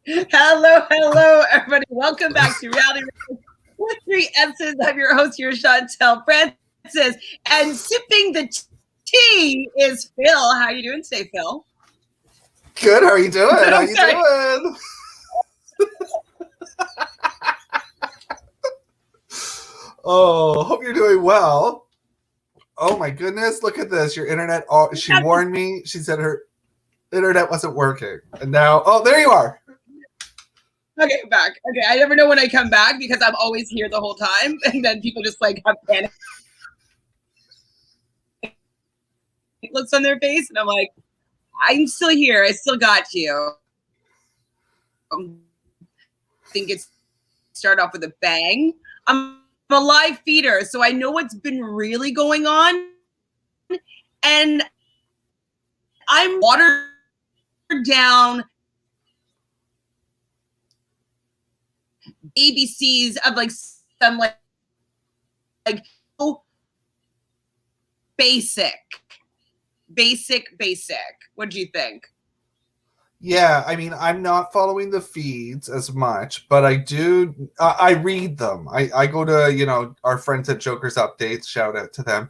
Hello, everybody. Welcome back to Reality with 3 S's. I'm your host here, Chantele Francis, and sipping the tea is Phil. How are you doing today, Phil? Good. How are you doing? How you sorry. doing? Oh, hope you're doing well. Oh my goodness, look at this. Your internet. Oh, she warned me. She said her internet wasn't working. And now, oh, there you are. Okay, back. Okay, I never know when I come back because I'm always here the whole time, and then people just like have panic looks on their face, and I'm like, I'm still here. I still got you. I think it's start off with a bang. I'm a live feeder, so I know what's been really going on, and I'm watered down ABCs of like some like oh, basic. What do you think? Yeah, I mean, I'm not following the feeds as much, but I do. I read them. I go to our friends at Joker's Updates. Shout out to them.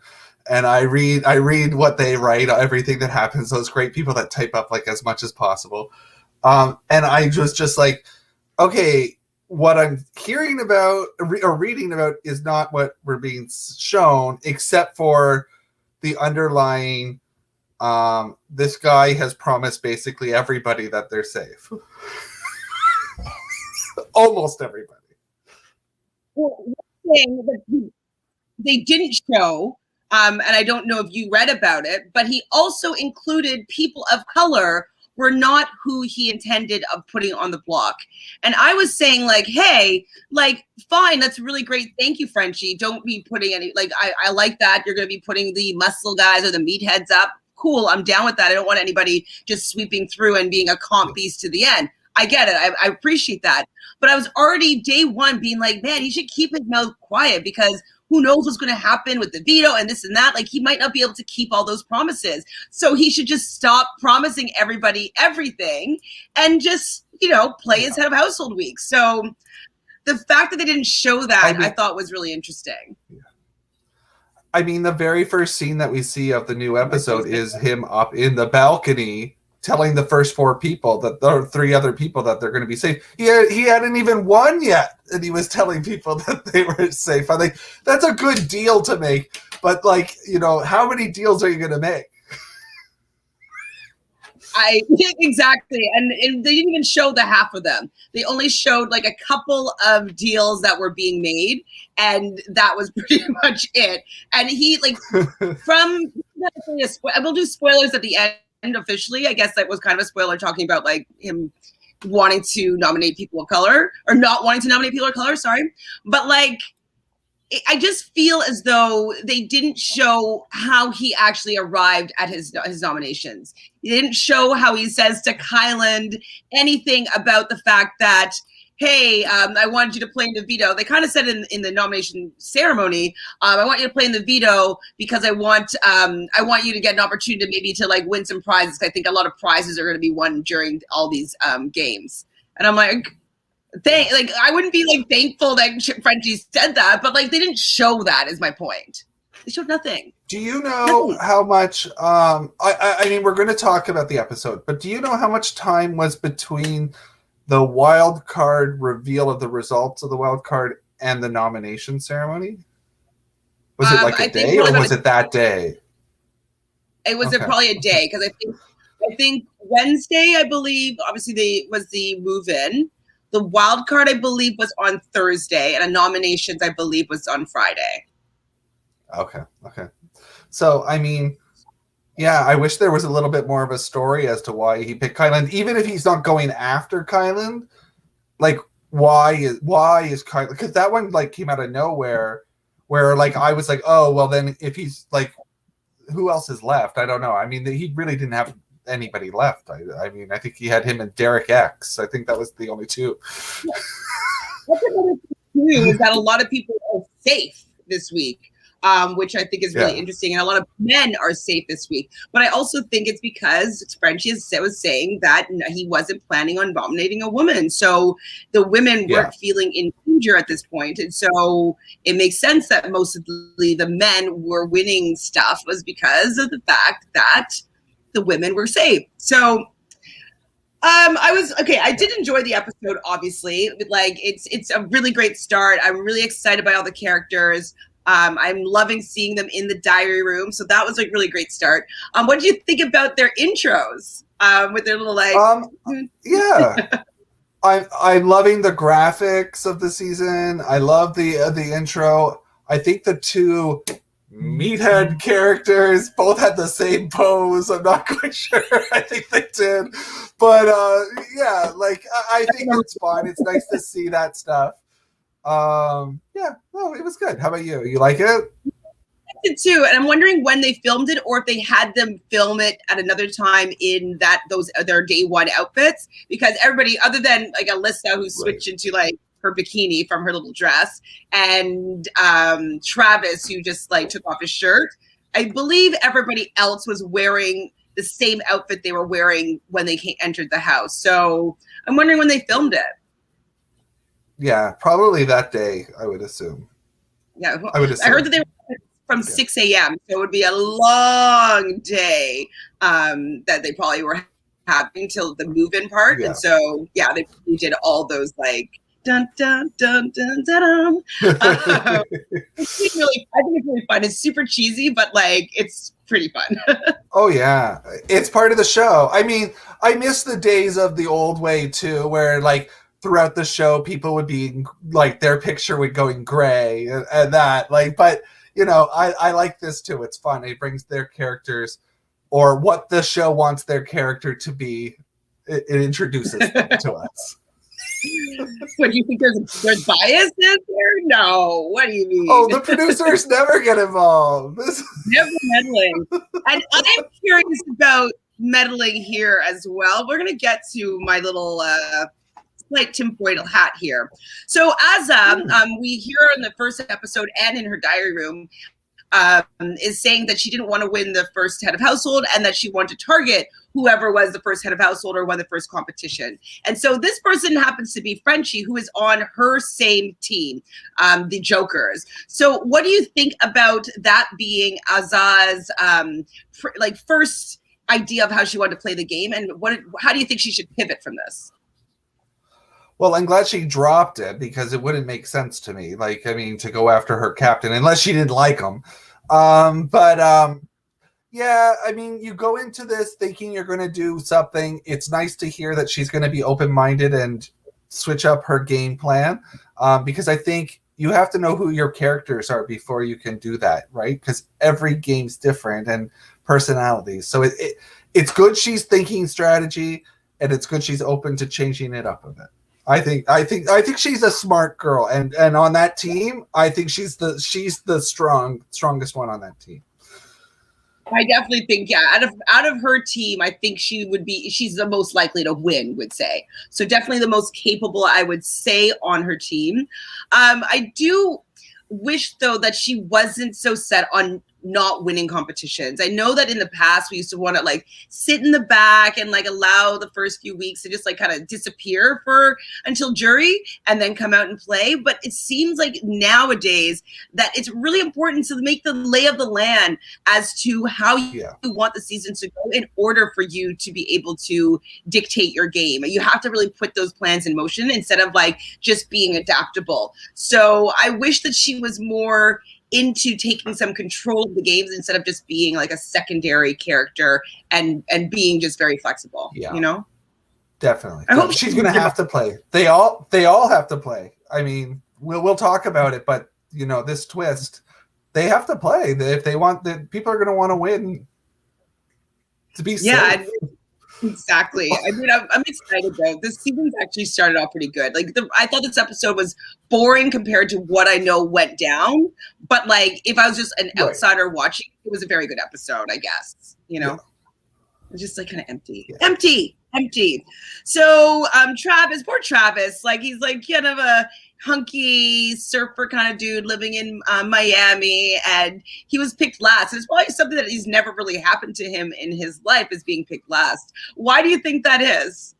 And I read what they write, everything that happens. Those great people that type up like as much as possible. And I was just like, okay, what I'm hearing about or reading about is not what we're being shown, except for the underlying. This guy has promised basically everybody that they're safe. Almost everybody. Well, one thing that they didn't show, and I don't know if you read about it, but he also included people of color were not who he intended of putting on the block. And I was saying like, hey, like, fine, that's really great. Thank you, Frenchie. Don't be putting any, like, I like that. You're going to be putting the muscle guys or the meatheads up. Cool, I'm down with that. I don't want anybody just sweeping through and being a comp beast to the end. I get it. I appreciate that. But I was already day one being like, man, he should keep his mouth quiet because who knows what's going to happen with the veto and this and that. Like, he might not be able to keep all those promises. So he should just stop promising everybody everything and just, play his head of household week. So the fact that they didn't show that, I thought was really interesting. Yeah. I mean, the very first scene that we see of the new episode is him up in the balcony telling the first 4 people that there are 3 other people that they're going to be safe. He hadn't even won yet, and he was telling people that they were safe. I think that's a good deal to make, but how many deals are you going to make? Exactly, and they didn't even show the half of them. They only showed like a couple of deals that were being made, and that was pretty much it. And he we'll do spoilers at the end officially. I guess that was kind of a spoiler talking about like him wanting to nominate people of color or not wanting to nominate people of color. Sorry, but like. I just feel as though they didn't show how he actually arrived at his nominations. He didn't show how he says to Kyland anything about the fact that, hey, I wanted you to play in the veto. They kind of said in the nomination ceremony, I want you to play in the veto because I want you to get an opportunity maybe to like win some prizes. I think a lot of prizes are going to be won during all these games. And I'm like, I wouldn't be like thankful that Frenchie said that, but like they didn't show that is my point. They showed nothing. Do you know how much I mean we're going to talk about the episode, but do you know how much time was between the wild card reveal of the results of the wild card and the nomination ceremony? Was it like a day or was it that day? It was probably a day because I think Wednesday, I believe, obviously was the move-in. The wild card, I believe, was on Thursday, and a nominations, I believe, was on Friday. Okay. So, I mean, yeah, I wish there was a little bit more of a story as to why he picked Kyland, even if he's not going after Kyland. Like, why is Kyland? Because that one like came out of nowhere, where like I was like, oh, well, then if he's like, who else is left? I don't know. I mean, he really didn't have anybody left. I mean, I think he had him and Derek X. I think that was the only 2. That's another thing too, is that a lot of people are safe this week. which I think is really interesting. And a lot of men are safe this week. But I also think it's because Frenchie was saying that he wasn't planning on nominating a woman. So the women weren't feeling in danger at this point. And so it makes sense that mostly the men were winning stuff was because of the fact that the women were safe. So I did enjoy the episode, obviously. Like it's a really great start. I'm really excited by all the characters. I'm loving seeing them in the diary room. So that was a really great start. What did you think about their intros? With their little like I'm loving the graphics of the season. I love the intro. I think the two meathead characters both had the same pose. I'm not quite sure. I think they did. But I think it's fun. It's nice to see that stuff. It was good. How about you? You like it? I did too, and I'm wondering when they filmed it, or if they had them film it at another time in their day one outfits, because everybody other than like Alyssa, who switched into like her bikini from her little dress, and Travis, who just like took off his shirt, I believe everybody else was wearing the same outfit they were wearing when they entered the house. So I'm wondering when they filmed it. Yeah, probably that day, I would assume. Yeah, I heard that they were from 6 a.m., so it would be a long day that they probably were having till the move-in part. Yeah. And so, they did all those like dun dun dun dun dun. I think it's really fun. It's super cheesy, but like it's pretty fun. Oh yeah, it's part of the show. I mean, I miss the days of the old way too, where like throughout the show, people would be like their picture would go in gray and that like, but you know, I like this too. It's fun. It brings their characters or what the show wants their character to be. It introduces them to us. What do you think? There's biases there? No. What do you mean? Oh, the producers never get involved. Never meddling. And I'm curious about meddling here as well. We're gonna get to my little slight tinfoil hat here. So as we hear in the first episode and in her diary room, is saying that she didn't want to win the first head of household and that she wanted to target whoever was the first head of household or won the first competition. And so this person happens to be Frenchie, who is on her same team, the Jokers. So what do you think about that being Azah's first idea of how she wanted to play the game? And how do you think she should pivot from this? Well, I'm glad she dropped it because it wouldn't make sense to me. Like, I mean, to go after her captain, unless she didn't like him. Yeah, I mean, you go into this thinking you're going to do something. It's nice to hear that she's going to be open-minded and switch up her game plan because I think you have to know who your characters are before you can do that, right? Because every game's different and personalities. So it's good she's thinking strategy, and it's good she's open to changing it up a bit. I think she's a smart girl, and on that team, I think she's the strongest one on that team. I definitely think, out of her team, I think she's the most likely to win, would say. So definitely the most capable, I would say, on her team. I do wish, though, that she wasn't so set on not winning competitions. I know that in the past we used to want to like sit in the back and like allow the first few weeks to just like kind of disappear until jury and then come out and play. But it seems like nowadays that it's really important to make the lay of the land as to how you want the season to go in order for you to be able to dictate your game. You have to really put those plans in motion instead of like just being adaptable. So I wish that she was more into taking some control of the games instead of just being like a secondary character and being just very flexible. Yeah. You know? Definitely. I hope she's gonna have to play. They all have to play. I mean, we'll talk about it, but you know, this twist, they have to play. If they want, people are gonna want to win to be safe. Exactly. I mean, I'm excited though. This season's actually started off pretty good. Like, I thought this episode was boring compared to what I know went down. But like, if I was just an outsider watching, it was a very good episode, I guess. You know. It's just like kind of empty. So poor Travis, like he's like kind of a hunky surfer kind of dude living in Miami, and he was picked last. And it's probably something that he's never really happened to him in his life, is being picked last. Why do you think that is?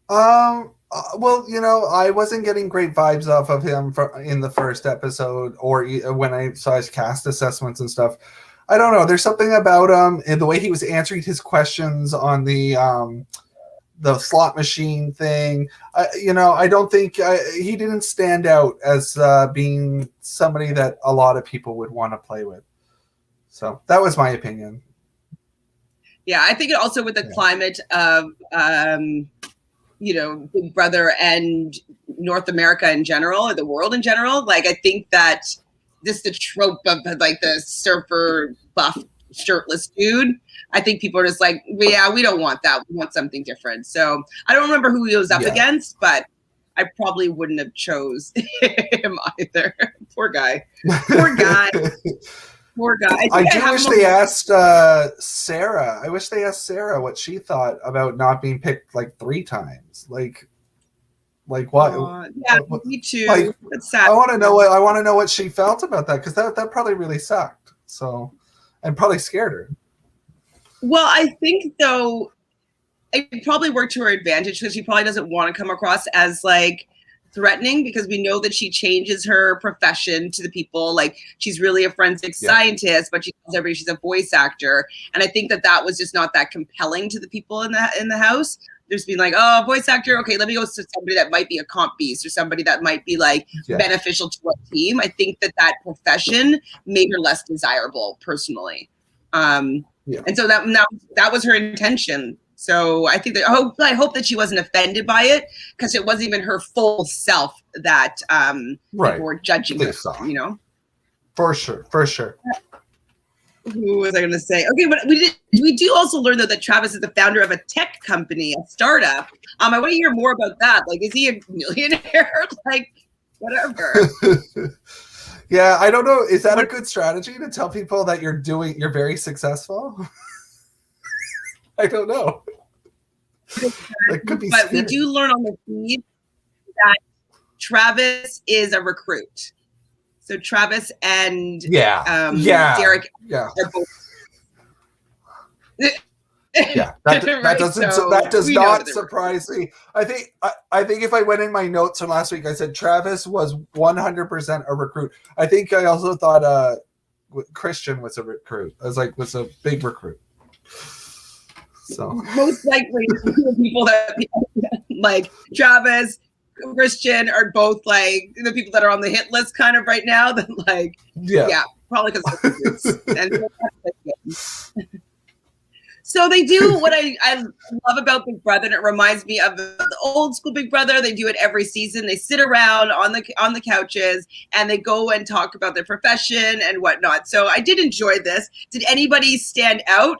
Well, you know, I wasn't getting great vibes off of him in the first episode, or when I saw his cast assessments and stuff. I don't know. There's something about him and the way he was answering his questions on the slot machine thing. I don't think he didn't stand out as being somebody that a lot of people would want to play with. So that was my opinion. Yeah, I think it also with the climate of Big Brother and North America in general, or the world in general. Like, I think that just the trope of like the surfer buff shirtless dude, I think people are just like, yeah, we don't want that. We want something different. So I don't remember who he was up against, but I probably wouldn't have chose him either. Poor guy. Poor guy. I do wish they asked Sarah. I wish they asked Sarah what she thought about not being picked like 3 times. Like what? Yeah, me too. Like, it's sad. I want to know what she felt about that, because that probably really sucked. So, and probably scared her. Well, I think though it probably worked to her advantage, because she probably doesn't want to come across as like threatening, because we know that she changes her profession to the people. Like, she's really a forensic scientist, but she tells everybody she's a voice actor. And I think that was just not that compelling to the people in the house. There's been like, oh, voice actor. Okay, let me go to somebody that might be a comp beast, or somebody that might be like beneficial to our team. I think that profession made her less desirable personally. And so that was her intention. So I think that I hope that she wasn't offended by it, because it wasn't even her full self that people were judging her, you know? For sure. Who was I going to say? Okay, but we do also learn though that Travis is the founder of a tech company, a startup. I want to hear more about that. Like, is he a millionaire? Like, whatever. Yeah, I don't know. Is that a good strategy to tell people that you're very successful? I don't know. It could be but scary. We do learn on the feed that Travis is a recruit. So Travis and Derek are both. That does not surprise me. I think if I went in my notes from last week, I said Travis was 100% a recruit. I think I also thought Christian was a recruit. Was a big recruit. So most likely the people that like Travis, Christian are both like the people that are on the hit list kind of right now. That probably because so they do what I love about Big Brother, and it reminds me of the old school Big Brother. They do it every season. They sit around on the couches and they go and talk about their profession and whatnot. So I did enjoy this. Did anybody stand out?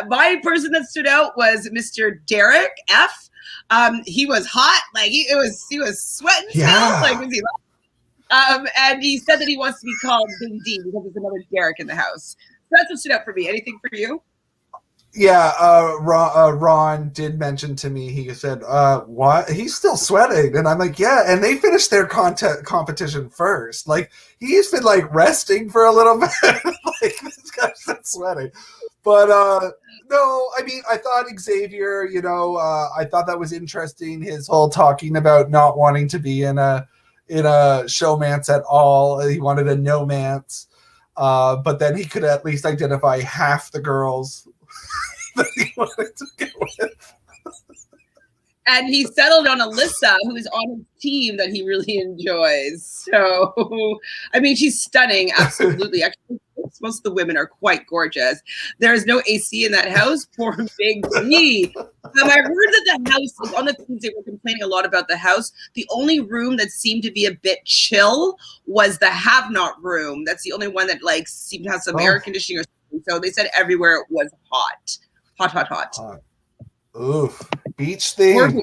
My person that stood out was Mr. Derek F. He was hot, like he was sweating still. Like, was he? And he said that he wants to be called Big D because there's another Derek in the house. So that's what stood out for me. Anything for you? Yeah, Ron did mention to me, he said, what? He's still sweating. And I'm like, yeah, and they finished their competition first. Like, he's been, like, resting for a little bit. Like, this guy's not sweating. But, no, I mean, I thought Xavier, I thought that was interesting, his whole talking about not wanting to be in a showmance at all. He wanted a no-mance. But then he could at least identify half the girls that he wanted to get with. And he settled on Alyssa, who's on his team that he really enjoys. So, I mean, she's stunning, absolutely. Actually, most of the women are quite gorgeous. There is no AC in that house. Poor Big D. I heard that the house, on the things they were complaining a lot about the house, the only room that seemed to be a bit chill was the have-not room. That's the only one that like seemed to have some air conditioning or something. So they said everywhere it was hot. Hot. Oof. Beach thing.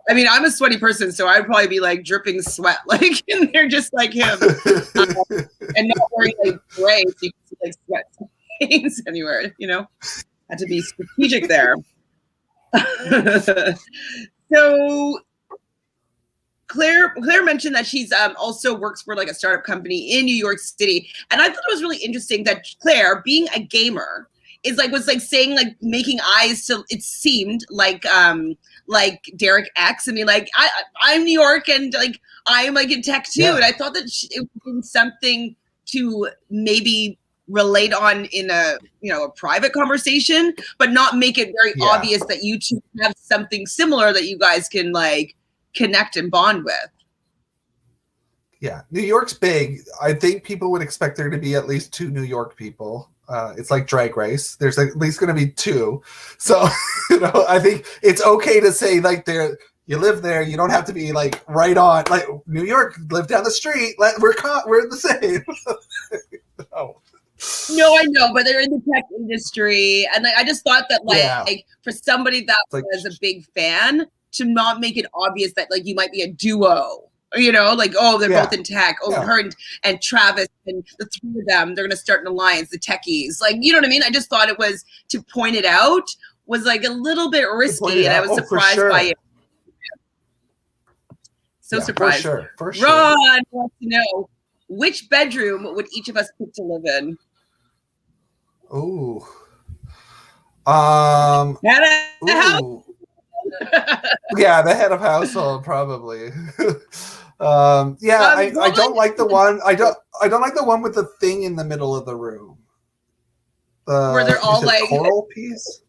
I mean, I'm a sweaty person, so I'd probably be like dripping sweat, like in there, just like him, and not wearing like gray, so you can see like sweat stains anywhere, Had to be strategic there. So Claire mentioned that she's also works for like a startup company in New York City, and I thought it was really interesting that Claire, being a gamer, was saying like making eyes to it seemed like Derek X. I mean, like I'm New York and like I'm like in tech too, and I thought that it was something to maybe relate on in a private conversation, but not make it very obvious that you two have something similar that you guys can like connect and bond with. Yeah, New York's big. I think people would expect there to be at least 2 New York people. It's like Drag Race. There's at least going to be 2. So, I think it's okay to say like you live there. You don't have to be like right on. Like New York, live down the street. We're the same. No, I know, but they're in the tech industry, and I just thought that like for somebody that was a big fan, to not make it obvious that like you might be a duo, like, oh, they're both in tech. Oh, her and Travis and the 3 of them, they're going to start an alliance, the techies. Like, you know what I mean? I just thought it was to point it out was like a little bit risky, and I was surprised by it. So surprised. For sure. Ron wants to know, which bedroom would each of us pick to live in? Ooh. Yeah, the head of household probably. I don't like the one. I don't like the one with the thing in the middle of the room. Where they're all like coral piece.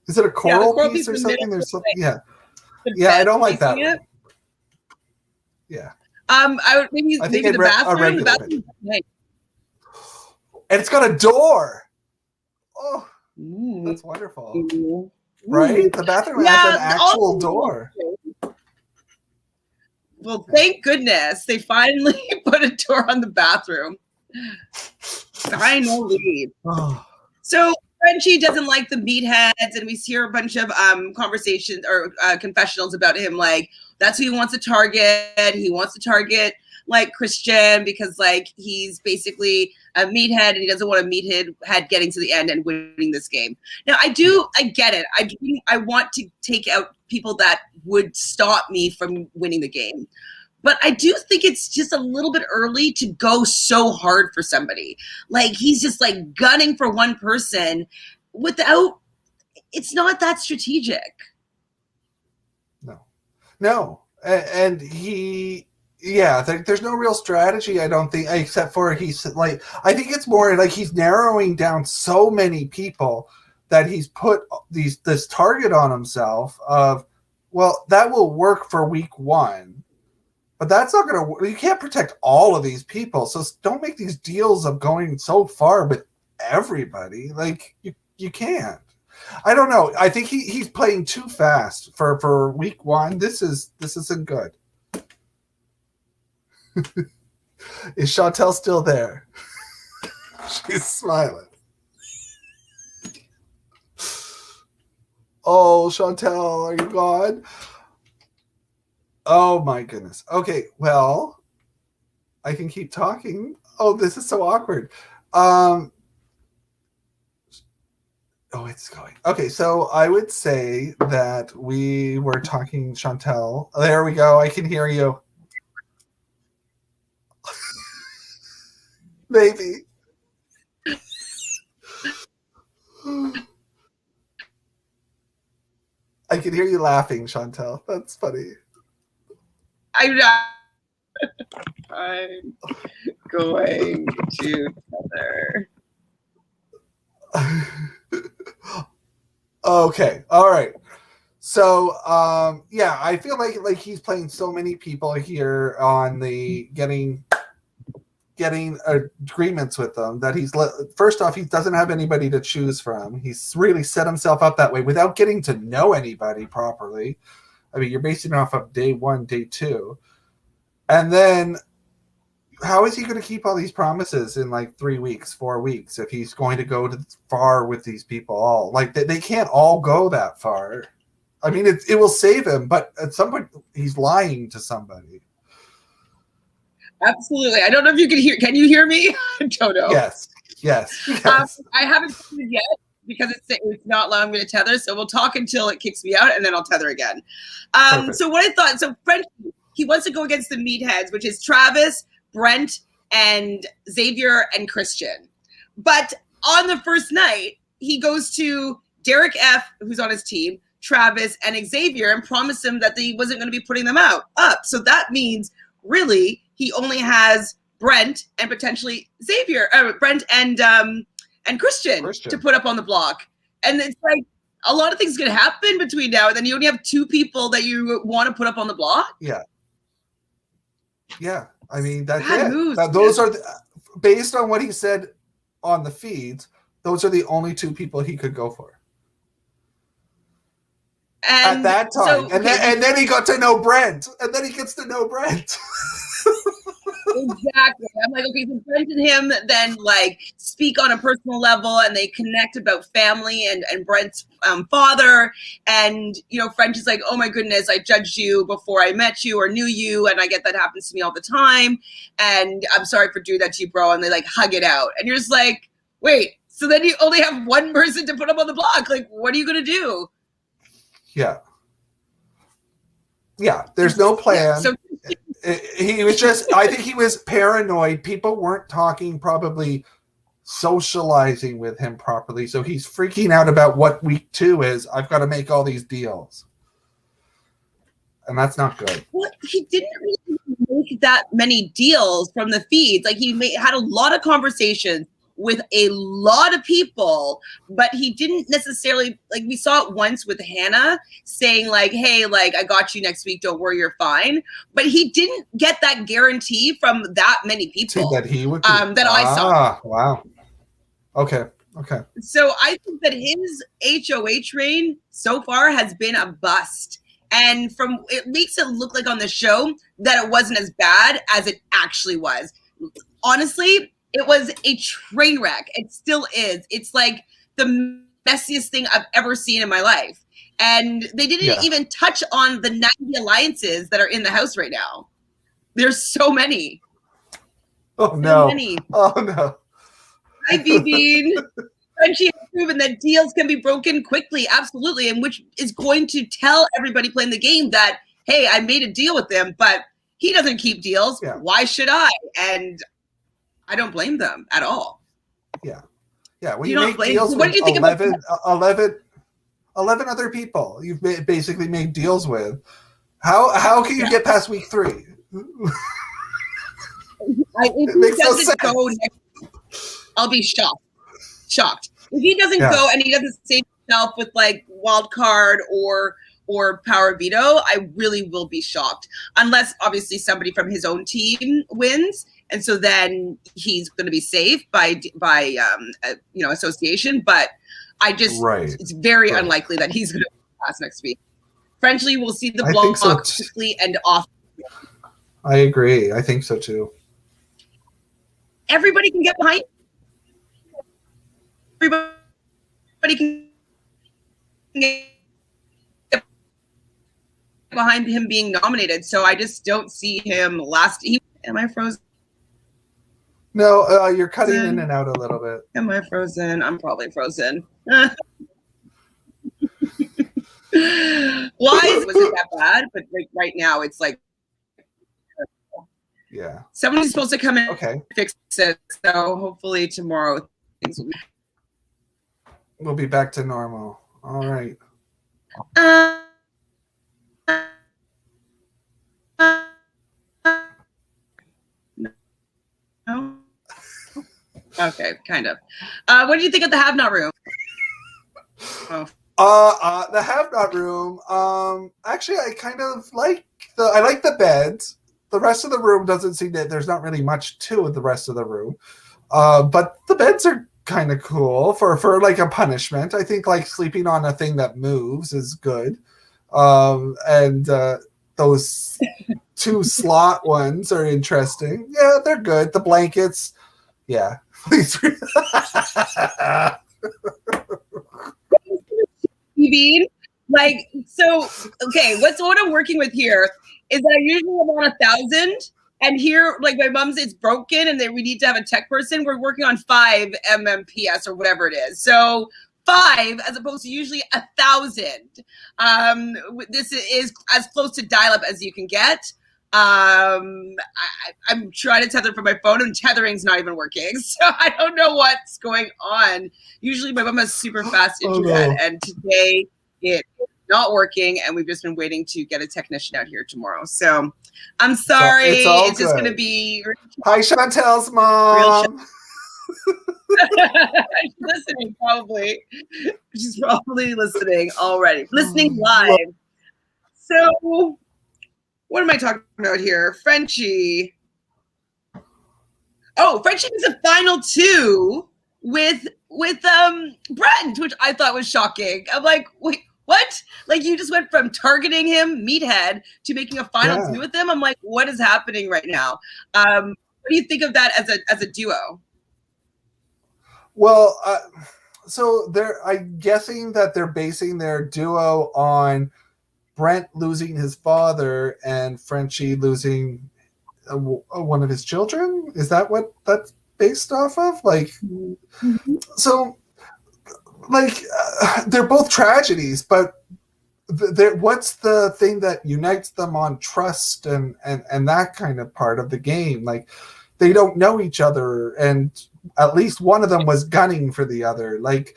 Is it a coral piece or something? There's something. Yeah, I don't like that one. Yeah. I would maybe the bathroom. The bathroom and it's got a door. Oh, that's wonderful. Ooh. Right? The bathroom has an actual door. Well, thank goodness they finally put a door on the bathroom. Finally. So Frenchie doesn't like the meatheads, and we hear a bunch of conversations or confessionals about him. Like, that's who he wants to target. He wants to target like Christian because like he's basically a meathead and he doesn't want a meathead getting to the end and winning this game. Now I get it. I want to take out people that would stop me from winning the game. But I do think it's just a little bit early to go so hard for somebody. Like he's just like gunning for one person it's not that strategic. No. And there's no real strategy, I don't think, except for he's like, I think it's more like he's narrowing down so many people that he's put this target on himself of, well, that will work for week 1, but that's not going to work. You can't protect all of these people. So don't make these deals of going so far with everybody. Like you can't. I don't know. I think he's playing too fast for week 1. This isn't good. Is Chantele still there? She's smiling. Oh, Chantele, are you gone? Oh my goodness. Okay, well, I can keep talking. Oh, this is so awkward. Oh, it's going. Okay, so I would say that we were talking, Chantele. There we go. I can hear you. Maybe. I can hear you laughing, Chantele. That's funny. I'm going to tether. Okay. All right. So, I feel like he's playing so many people here on the getting agreements with them that first off, he doesn't have anybody to choose from. He's really set himself up that way without getting to know anybody properly. I mean, you're basing it off of day 1, day 2. And then how is he going to keep all these promises in like 3 weeks, 4 weeks, if he's going to go far with these people all? Like they can't all go that far. I mean, it will save him, but at some point he's lying to somebody. Absolutely. I don't know if you can hear. Can you hear me? I don't know. Yes. I haven't seen it yet because it's not allowing me to tether. So we'll talk until it kicks me out, and then I'll tether again. So what I thought, so French, he wants to go against the meatheads, which is Travis, Brent, and Xavier and Christian. But on the first night, he goes to Derek F., who's on his team, Travis, and Xavier, and promised him that he wasn't going to be putting them up. So that means really he only has Brent and potentially Xavier, Brent and Christian to put up on the block. And it's like a lot of things can happen between now and then. You only have 2 people that you want to put up on the block. Yeah. I mean, that's Bad moves, those are based on what he said on the feeds. Those are the only 2 people he could go for at that time. So, and then he got to know Brent, and then he gets to know Brent. Exactly. I'm like, okay, so Brent and him then like speak on a personal level, and they connect about family and Brent's father. And, French is like, oh my goodness, I judged you before I met you or knew you. And I get that happens to me all the time. And I'm sorry for doing that to you, bro. And they like hug it out. And you're just like, wait, so then you only have 1 person to put up on the block. Like, what are you going to do? Yeah. There's no plan. So he was just, I think he was paranoid. People weren't talking, probably socializing with him properly. So he's freaking out about what week 2 is. I've got to make all these deals. And that's not good. Well, he didn't really make that many deals from the feeds. Like he had a lot of conversations with a lot of people, but he didn't necessarily, like we saw it once with Hannah saying like, hey, like I got you next week, don't worry, you're fine. But he didn't get that guarantee from that many people that he would that I saw. Wow. Okay. So I think that his HOH reign so far has been a bust. And it makes it look like on the show that it wasn't as bad as it actually was. Honestly, it was a train wreck. It still is. It's like the messiest thing I've ever seen in my life. And they didn't even touch on the 90 alliances that are in the house right now. There's so many. Oh, no. Oh, no. Hi, Bean. Frenchie has proven that deals can be broken quickly. Absolutely. And which is going to tell everybody playing the game that, hey, I made a deal with him, but he doesn't keep deals. Yeah. Why should I? And I don't blame them at all. Yeah. When you make deals with 11 other people you've basically made deals with, how can you get past week 3? If he doesn't go next, I'll be shocked. If he doesn't go and he doesn't save himself with like Wildcard or Power Veto, I really will be shocked. Unless obviously somebody from his own team wins. And so then he's going to be safe by association. But it's very unlikely that he's going to pass next week. Frenchly will see the block quickly and off. I agree. I think so too. Everybody can get behind. Everybody can get behind him being nominated. So I just don't see him Am I frozen? No, you're cutting in and out a little bit. Am I frozen? I'm probably frozen. Why was it that bad? But like right now, it's like, somebody's supposed to come in and fix it. So hopefully tomorrow things we'll be back to normal. All right. No. Okay, kind of. What do you think of the Have Not room? The Have Not room. Actually, I kind of like I like the beds. The rest of the room doesn't seem that there's not really much to the rest of the room. But the beds are kind of cool for like a punishment. I think like sleeping on a thing that moves is good. And those 2 slot ones are interesting. Yeah, they're good. The blankets, yeah. Please. Like, so, okay, what I'm working with here is that I usually am on 1,000, and here, like my mom's, it's broken, and we need to have a tech person. We're working on 5 MMPS or whatever it is. So 5 as opposed to usually 1,000. This is as close to dial-up as you can get. I'm trying to tether from my phone, and tethering's not even working. So I don't know what's going on. Usually my mom has super fast internet, and today it's not working, and we've just been waiting to get a technician out here tomorrow. So I'm sorry. It's just going to be... Hi, Chantel's mom. She's listening, probably. She's probably listening already. Listening live. So, what am I talking about here? Frenchie. Oh, Frenchie was a final 2 with Brent, which I thought was shocking. I'm like, wait, what? Like, you just went from targeting him, meathead, to making a final 2 with him? I'm like, what is happening right now? What do you think of that as a duo? Well, so I'm guessing that they're basing their duo on Brent losing his father and Frenchie losing one of his children. Is that what that's based off of? Like, so, like, they're both tragedies, but what's the thing that unites them on trust and that kind of part of the game? Like, they don't know each other, and at least one of them was gunning for the other. Like,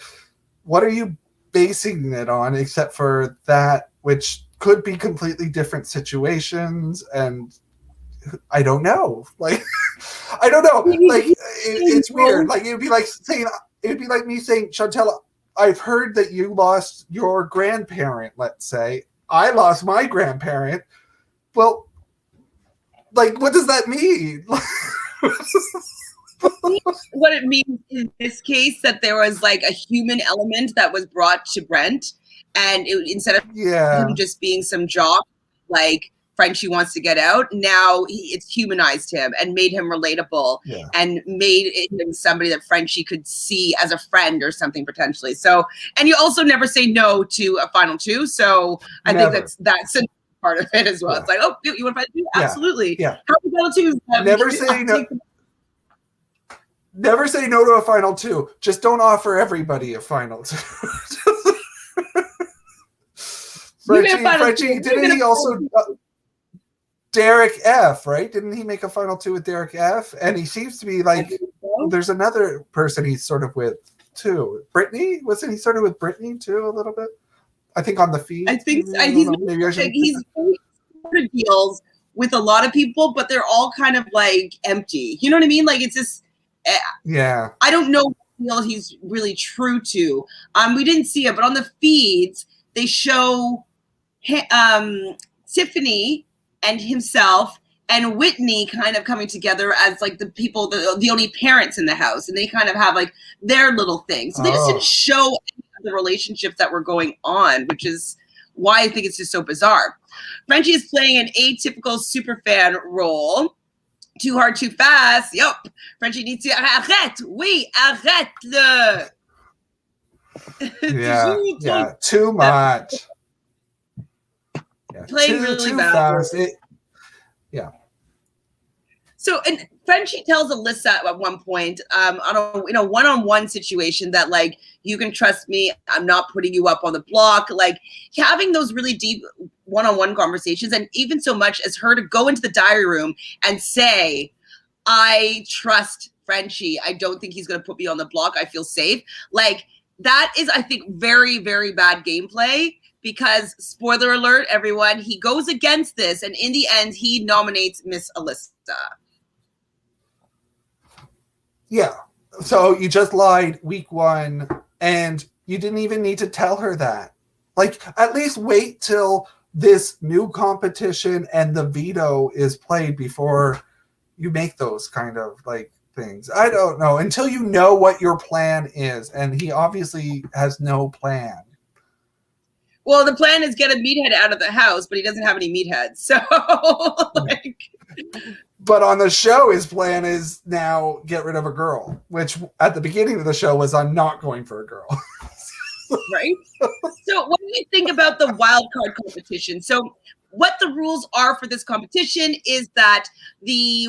what are you basing it on except for that, which could be completely different situations? And I don't know. Like, I don't know. Like, it's weird. Like, it'd be like me saying, Chantele, I've heard that you lost your grandparent, let's say. I lost my grandparent. Well, like, what does that mean? What it means in this case, that there was like a human element that was brought to Brent, and instead of him just being some jock, like Frenchie wants to get out, now it's humanized him and made him relatable, and made him somebody that Frenchie could see as a friend or something potentially. So, and you also never say no to a final 2. So I think that's a part of it as well. It's like, oh, you want to find 2? Absolutely. Yeah. How many final 2s? Never say no. Never say no to a final 2. Just don't offer everybody a final 2. Frenchie, didn't he also... Derek F., right? Didn't he make a final 2 with Derek F.? And he seems to be like... There's another person he's sort of with, too. Brittany? Wasn't he sort of with Brittany, too, a little bit? I think on the feed. I think he's deals with a lot of people, but they're all kind of like empty. You know what I mean? Like, it's just... I don't know what deal he's really true to. We didn't see it, but on the feeds they show Tiffany and himself and Whitney kind of coming together as like the people, the only parents in the house, and they kind of have like their little thing. So they just didn't show any of the relationships that were going on, which is why I think it's just so bizarre. Frenchie is playing an atypical superfan role. Too hard, too fast. Yup. Frenchie needs to arrête. Oui, arrête-le. Yeah, too much. Playing really bad. So, and Frenchie tells Alyssa at one point, on a one-on-one situation, that like, you can trust me. I'm not putting you up on the block. Like, having those really deep one-on-one conversations, and even so much as her to go into the diary room and say, I trust Frenchie. I don't think he's going to put me on the block. I feel safe. Like, that is, I think, very, very bad gameplay, because, spoiler alert, everyone, he goes against this, and in the end, he nominates Miss Alyssa. Yeah. So you just lied week 1, and you didn't even need to tell her that. Like, at least wait till this new competition and the veto is played before you make those kind of like things. I don't know, until you know what your plan is, and he obviously has no plan. Well, the plan is get a meathead out of the house, but he doesn't have any meatheads. So, like... But on the show, his plan is now get rid of a girl, which at the beginning of the show was, I'm not going for a girl. Right? So what do you think about the wild card competition? So what the rules are for this competition is that the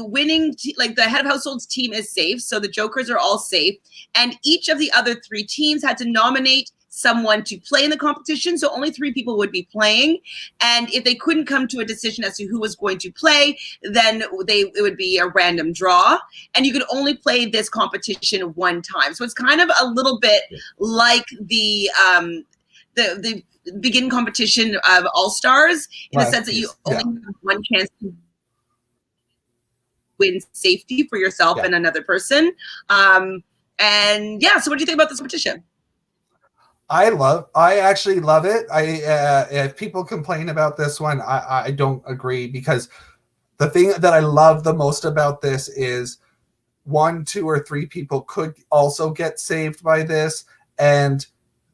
like the head of household's team is safe. So the jokers are all safe. And each of the other 3 teams had to nominate someone to play in the competition. So only 3 people would be playing. And if they couldn't come to a decision as to who was going to play, then it would be a random draw. And you could only play this competition 1 time. So it's kind of a little bit like the begin competition of All Stars in the sense that you only have 1 chance to win safety for yourself and another person. And yeah, so what do you think about this competition? I actually love it. If people complain about this one, I don't agree, because the thing that I love the most about this is 1, 2, or 3 people could also get saved by this. And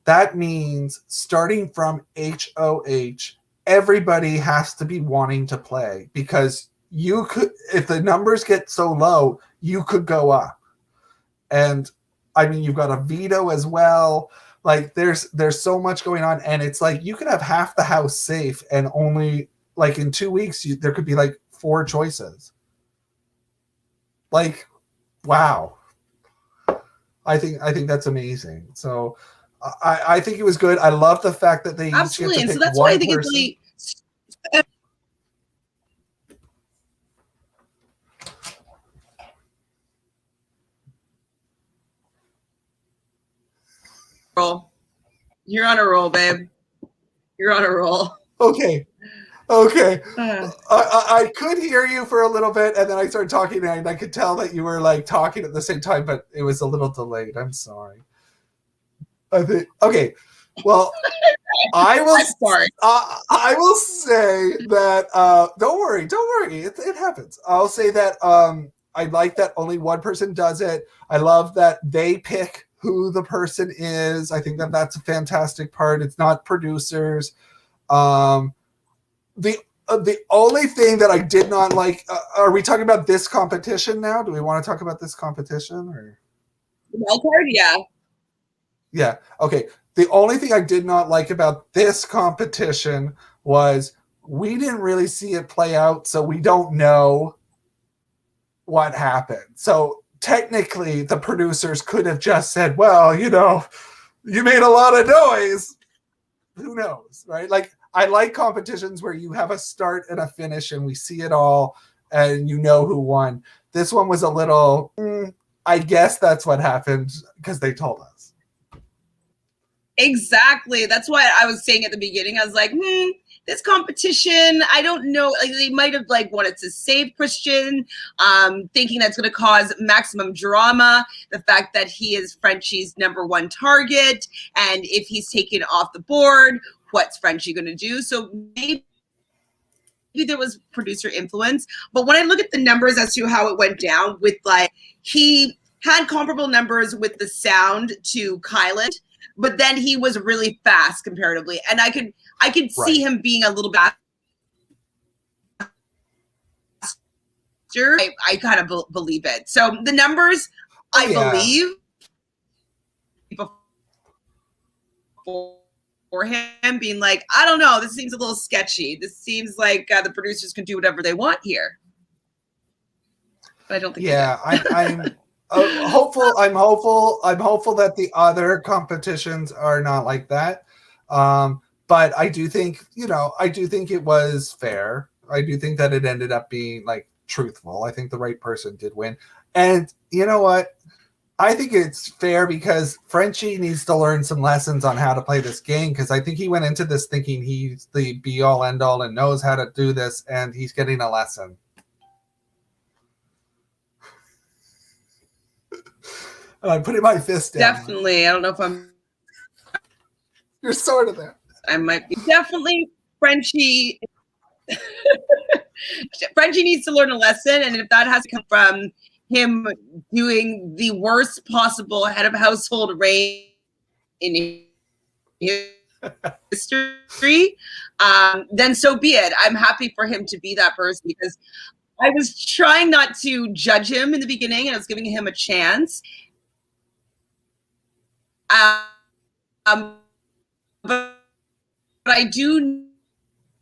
that means starting from HOH, everybody has to be wanting to play, because you could, if the numbers get so low, you could go up. And I mean, you've got a veto as well. Like there's so much going on, and it's like you could have half the house safe, and only like in 2 weeks there could be like 4 choices. Like, wow. I think that's amazing. So I think it was good. I love the fact that they absolutely, each get to and pick so that's one why I think person. it's really roll. You're on a roll, babe. You're on a roll. Okay. I could hear you for a little bit, and then I started talking, and I could tell that you were like talking at the same time, but it was a little delayed. I'm sorry. Okay. Well, I will. Sorry. I will say that. Don't worry. It happens. I'll say that. I like that only 1 person does it. I love that they pick who the person is. I think that that's a fantastic part. It's not producers. The only thing that I did not like. Are we talking about this competition now? Do we want to talk about this competition or? Wildcard, yeah. Yeah. Okay. The only thing I did not like about this competition was we didn't really see it play out, so we don't know what happened. So technically, the producers could have just said, well, you made a lot of noise. Who knows, right? Like, I like competitions where you have a start and a finish and we see it all and you know who won. This one was a little, I guess that's what happened because they told us. Exactly. That's why I was saying at the beginning, I was like, this competition, I don't know. Like they might have like wanted to save Christian, thinking that's going to cause maximum drama. The fact that he is Frenchie's #1 target, and if he's taken off the board, what's Frenchie going to do? So maybe there was producer influence. But when I look at the numbers as to how it went down, with like he had comparable numbers with the sound to Kylan, but then he was really fast comparatively, and I could see him being a little faster. I kind of believe it. So the numbers, I believe for him being like, I don't know, this seems a little sketchy. This seems like the producers can do whatever they want here. But I don't think. Yeah, I'm hopeful. I'm hopeful that the other competitions are not like that. But I do think, it was fair. I do think that it ended up being like truthful. I think the right person did win. And you know what? I think it's fair because Frenchie needs to learn some lessons on how to play this game, because I think he went into this thinking he's the be all end all and knows how to do this, and he's getting a lesson. I'm putting my fist down. Definitely. I don't know if I'm. You're sort of there. I might be. Definitely Frenchie. Frenchie needs to learn a lesson, and if that has to come from him doing the worst possible head of household reign in history, then so be it. I'm happy for him to be that person, because I was trying not to judge him in the beginning, and I was giving him a chance. but I do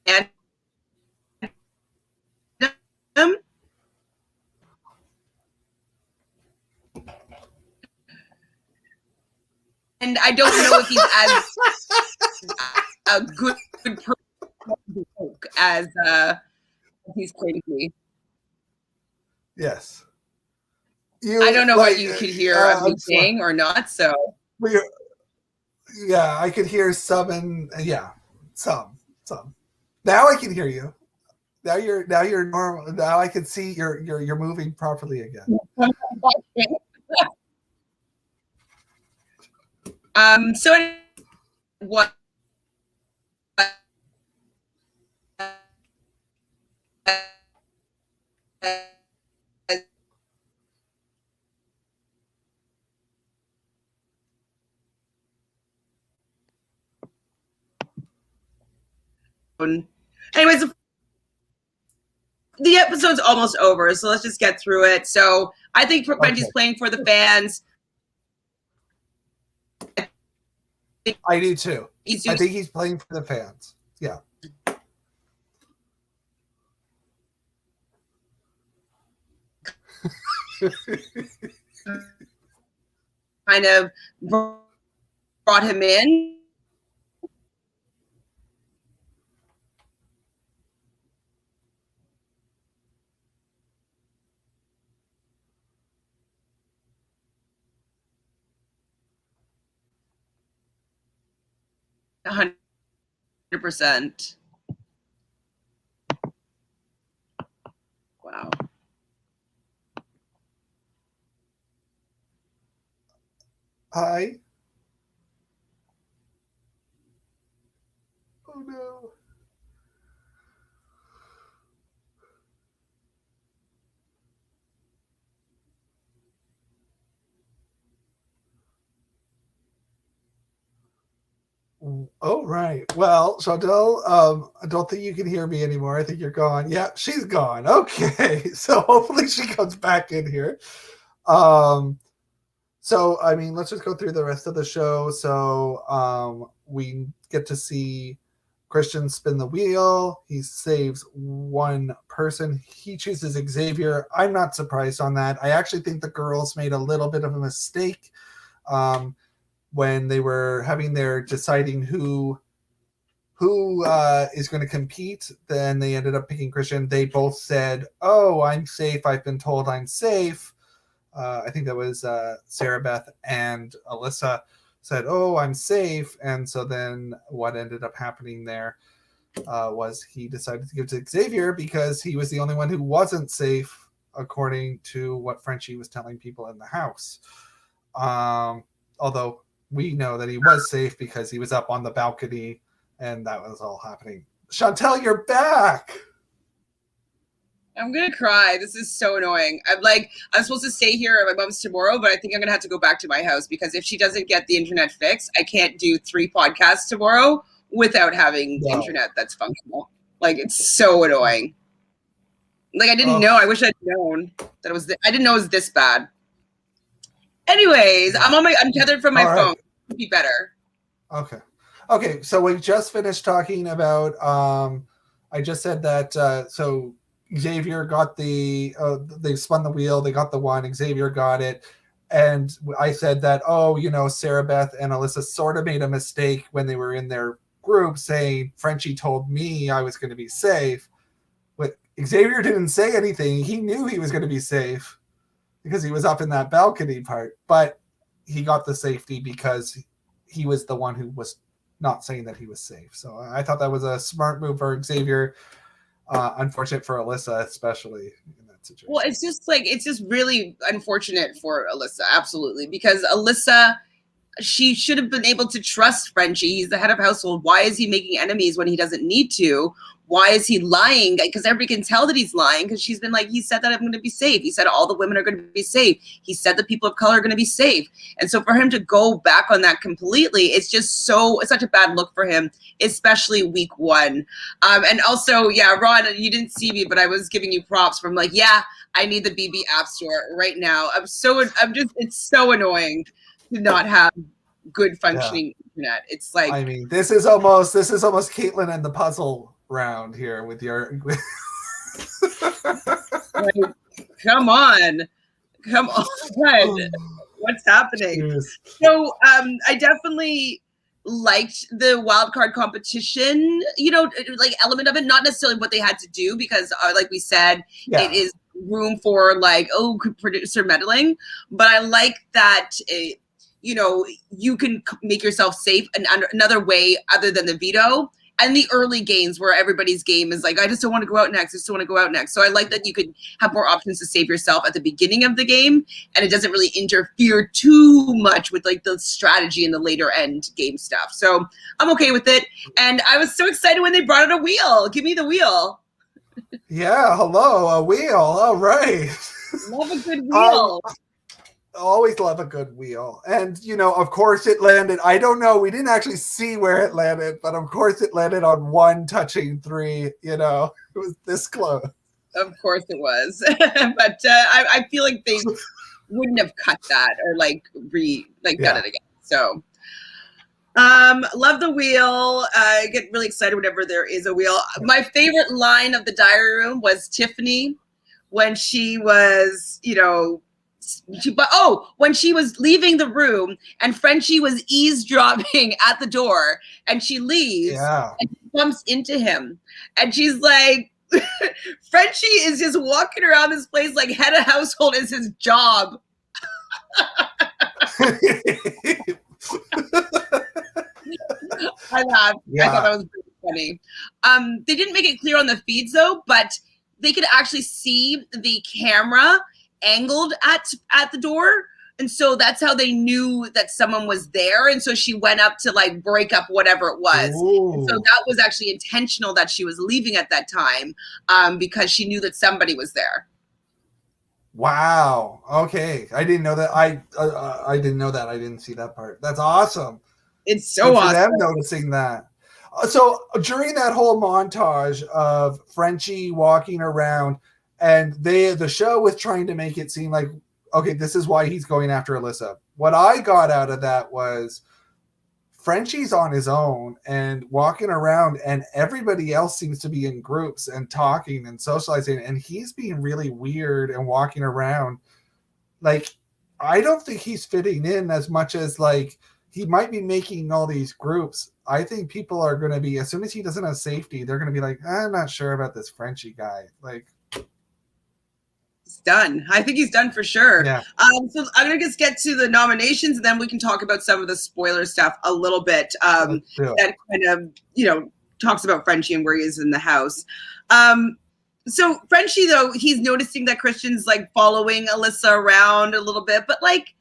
and I don't know if he's as a good person as he's claiming to be. Yes. I don't know what you could hear of me saying or not, so. Yeah, I could hear some and some. Now I can hear you. Now you're normal. Now I can see you're moving properly again. So what? Anyways, the episode's almost over, so let's just get through it. So I think Benji's playing for the fans. I do too. I think he's playing for the fans. Yeah. Kind of brought him in. $100%. Wow. Hi. Oh no. Oh, right. Well, Chantele, I don't think you can hear me anymore. I think you're gone. Yeah, she's gone. Okay. So hopefully she comes back in here. So, I mean, let's just go through the rest of the show. So we get to see Christian spin the wheel. He saves one person. He chooses Xavier. I'm not surprised on that. I actually think the girls made a little bit of a mistake. When they were having their deciding who is going to compete, then they ended up picking Christian. They both said, "Oh, I'm safe. I've been told I'm safe." I think that was Sarah Beth and Alyssa said, "Oh, I'm safe." And so then what ended up happening there was he decided to give to Xavier because he was the only one who wasn't safe, according to what Frenchie was telling people in the house. Although we know that he was safe because he was up on the balcony and that was all happening. Chantele, you're back. I'm gonna cry. This is so annoying. I'm supposed to stay here at my mom's tomorrow, but I think I'm gonna have to go back to my house because if she doesn't get the internet fixed, I can't do 3 podcasts tomorrow without having internet that's functional. Like, it's so annoying. Like, I didn't know. I wish I'd known that it was. I didn't know it was this bad. Anyways, I'm tethered from my phone. It'd be better. Okay. So we just finished talking about. I just said that. So Xavier got the. They spun the wheel. They got the one. Xavier got it, and I said that. Sarah Beth and Alyssa sort of made a mistake when they were in their group, saying Frenchie told me I was going to be safe. But Xavier didn't say anything. He knew he was going to be safe because he was up in that balcony part, but he got the safety because he was the one who was not saying that he was safe. So I thought that was a smart move for Xavier. Unfortunate for Alyssa, especially in that situation. Well, it's just really unfortunate for Alyssa, absolutely, because Alyssa, she should have been able to trust Frenchie. He's the head of household. Why is he making enemies when he doesn't need to? Why is he lying? Because everybody can tell that he's lying because she's been like, he said that I'm going to be safe. He said all the women are going to be safe. He said the people of color are going to be safe. And so for him to go back on that completely, it's such a bad look for him, especially week 1. And also, Ron, you didn't see me, but I was giving you props from I need the BB App Store right now. It's so annoying to not have good functioning internet. It's like, I mean, this is almost Caitlin and the puzzle round here with your. like, come on. What's happening? Cheers. So I definitely liked the wildcard competition, like element of it, not necessarily what they had to do, because like we said, it is room for like, producer meddling, but I like that you can make yourself safe another way other than the veto. And the early games where everybody's game is like, I just don't want to go out next. So I like that you could have more options to save yourself at the beginning of the game, and it doesn't really interfere too much with like the strategy and the later end game stuff. So I'm okay with it. And I was so excited when they brought out a wheel. Give me the wheel. Yeah, hello, a wheel. All right. Love a good wheel. Always love a good wheel. And, of course it landed. I don't know. We didn't actually see where it landed, but of course it landed on 1 touching 3. It was this close. Of course it was. But I feel like they wouldn't have cut that or done it again. So love the wheel. I get really excited whenever there is a wheel. My favorite line of the diary room was Tiffany when she was, when she was leaving the room and Frenchie was eavesdropping at the door, and she leaves and she bumps into him, and she's like, Frenchie is just walking around this place like head of household is his job. I laughed. I thought that was pretty funny. They didn't make it clear on the feeds though, but they could actually see the camera angled at the door, and so that's how they knew that someone was there, and so she went up to like break up whatever it was. And so that was actually intentional that she was leaving at that time, because she knew that somebody was there. Wow. Okay, I didn't know that. I didn't know that. I didn't see that part. That's awesome. It's so awesome. Them noticing that. So during that whole montage of Frenchie walking around, and the show was trying to make it seem like, okay, this is why he's going after Alyssa. What I got out of that was Frenchie's on his own and walking around, and everybody else seems to be in groups and talking and socializing, and he's being really weird and walking around. Like, I don't think he's fitting in as much as like he might be making all these groups. I think people are going to be, as soon as he doesn't have safety, they're going to be like, I'm not sure about this Frenchie guy. Like, done. I think he's done for sure. Yeah. So I'm gonna just get to the nominations, and then we can talk about some of the spoiler stuff a little bit. That kind of talks about Frenchie and where he is in the house. So Frenchie, though, he's noticing that Christian's like following Alyssa around a little bit, but like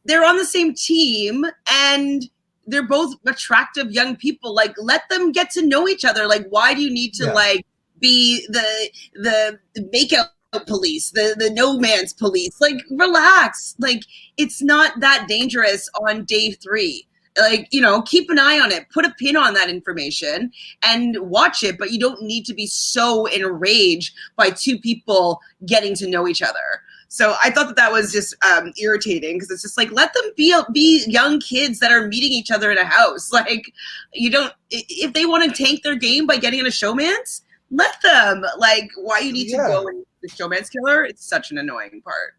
they're on the same team and they're both attractive young people. Like, let them get to know each other. Like, why do you need to like be the makeout police, the no man's police? Like, relax. Like, it's not that dangerous on day 3. Like, keep an eye on it, put a pin on that information and watch it, but you don't need to be so enraged by 2 people getting to know each other. So I thought that was just irritating, because it's just like, let them be young kids that are meeting each other in a house. Like, if they want to tank their game by getting in a showmance, let them. Like, why you need to go and the showmance killer? It's such an annoying part.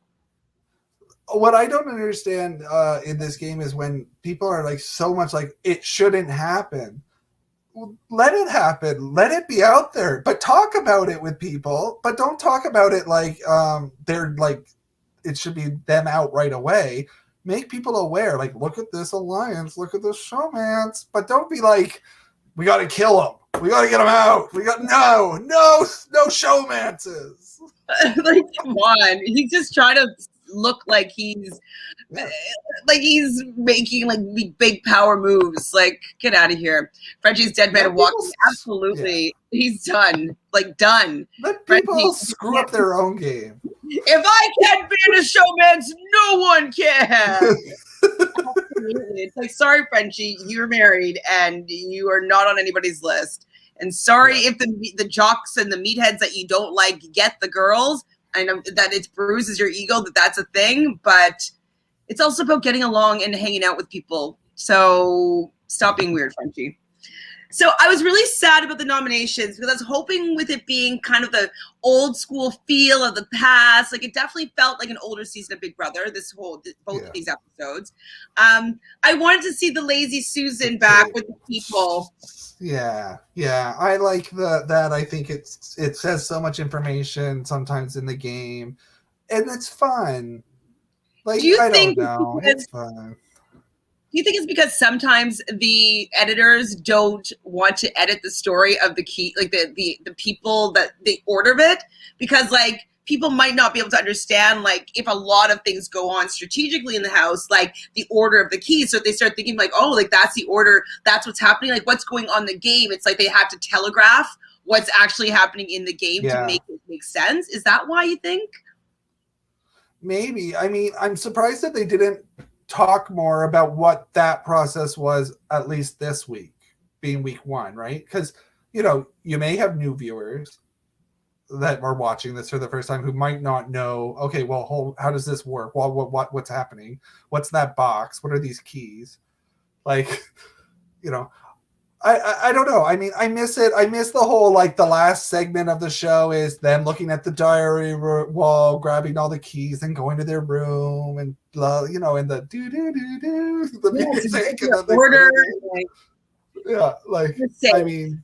What I don't understand in this game is when people are like so much like, it shouldn't happen. Well, let it happen. Let it be out there. But talk about it with people. But don't talk about it like they're like, it should be them out right away. Make people aware. Like, look at this alliance. Look at this showmance. But don't be like, we got to kill him. We got to get him out. We got no showmances. Like, come on. He's just trying to look like he's making like big power moves. Like, get out of here. Frenchie's dead man walking. Absolutely. He's done. Like, done. Let people screw up their own game. If I can't be in a showmance, no one can. Absolutely. It's like, sorry, Frenchie, you're married and you are not on anybody's list. And sorry if the jocks and the meatheads that you don't like get the girls. I know that it bruises your ego, that's a thing, but it's also about getting along and hanging out with people So stop being weird, Frenchie. So I was really sad about the nominations because I was hoping with it being kind of the old school feel of the past, like it definitely felt like an older season of Big Brother, both of these episodes. I wanted to see the lazy Susan back with the people. Yeah, I like that. I think it says so much information sometimes in the game, and it's fun. Like, I don't know, it's fun. Do you think it's because sometimes the editors don't want to edit the story of the key, like the people that the order of it, because like people might not be able to understand like if a lot of things go on strategically in the house, like the order of the keys. So if they start thinking like, oh, like that's the order, that's what's happening, like what's going on in the game. It's like they have to telegraph what's actually happening in the game to make it make sense. Is that why you think? Maybe. I mean, I'm surprised that they didn't talk more about what that process was, at least this week, being week 1, right? Because, you know, you may have new viewers that are watching this for the first time who might not know, okay, well, how does this work? Well, what's happening? What's that box? What are these keys? Like, you know, I don't know. I mean, I miss it. I miss the whole, like, the last segment of the show is them looking at the diary wall, grabbing all the keys and going to their room and, you know, and the do-do-do-do, the music. And the order. I mean.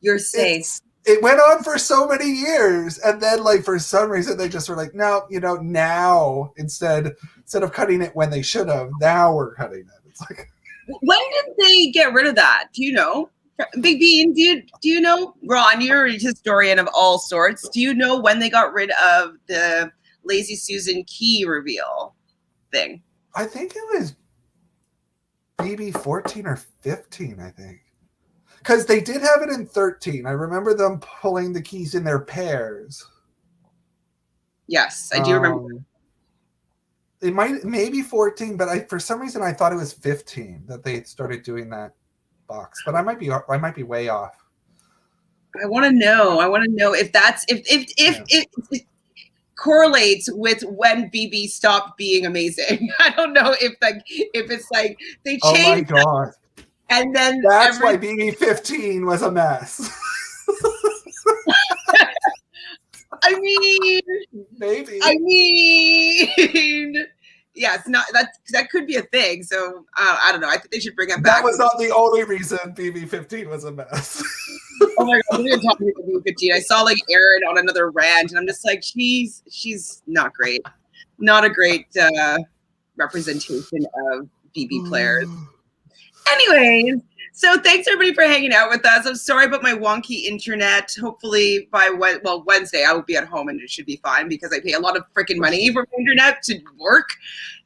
You're safe. It went on for so many years. And then, like, for some reason, they just were like, no, you know, now, instead of cutting it when they should have, now we're cutting it. It's like... When did they get rid of that? Do you know? Big Bean, do you know? Ron, you're a historian of all sorts. Do you know when they got rid of the Lazy Susan key reveal thing? I think it was maybe 14 or 15, I think. Because they did have it in 13. I remember them pulling the keys in their pairs. Yes, I do remember. It maybe 14, but for some reason I thought it was 15 that they started doing that box. But I might be way off. I want to know if that's if it correlates with when BB stopped being amazing. I don't know if it's like they changed. Oh my god! And then that's why BB 15 was a mess. I mean, maybe. Yes, that could be a thing. So I don't know. I think they should bring it back. That was not the only reason BB 15 was a mess. Oh my god, we're gonna talk about BB 15. I saw like Erin on another rant, and I'm just like, she's not great, not a great representation of BB players. Anyways. So thanks everybody for hanging out with us. I'm sorry about my wonky internet. Hopefully by Wednesday I will be at home and it should be fine because I pay a lot of freaking money for my internet to work.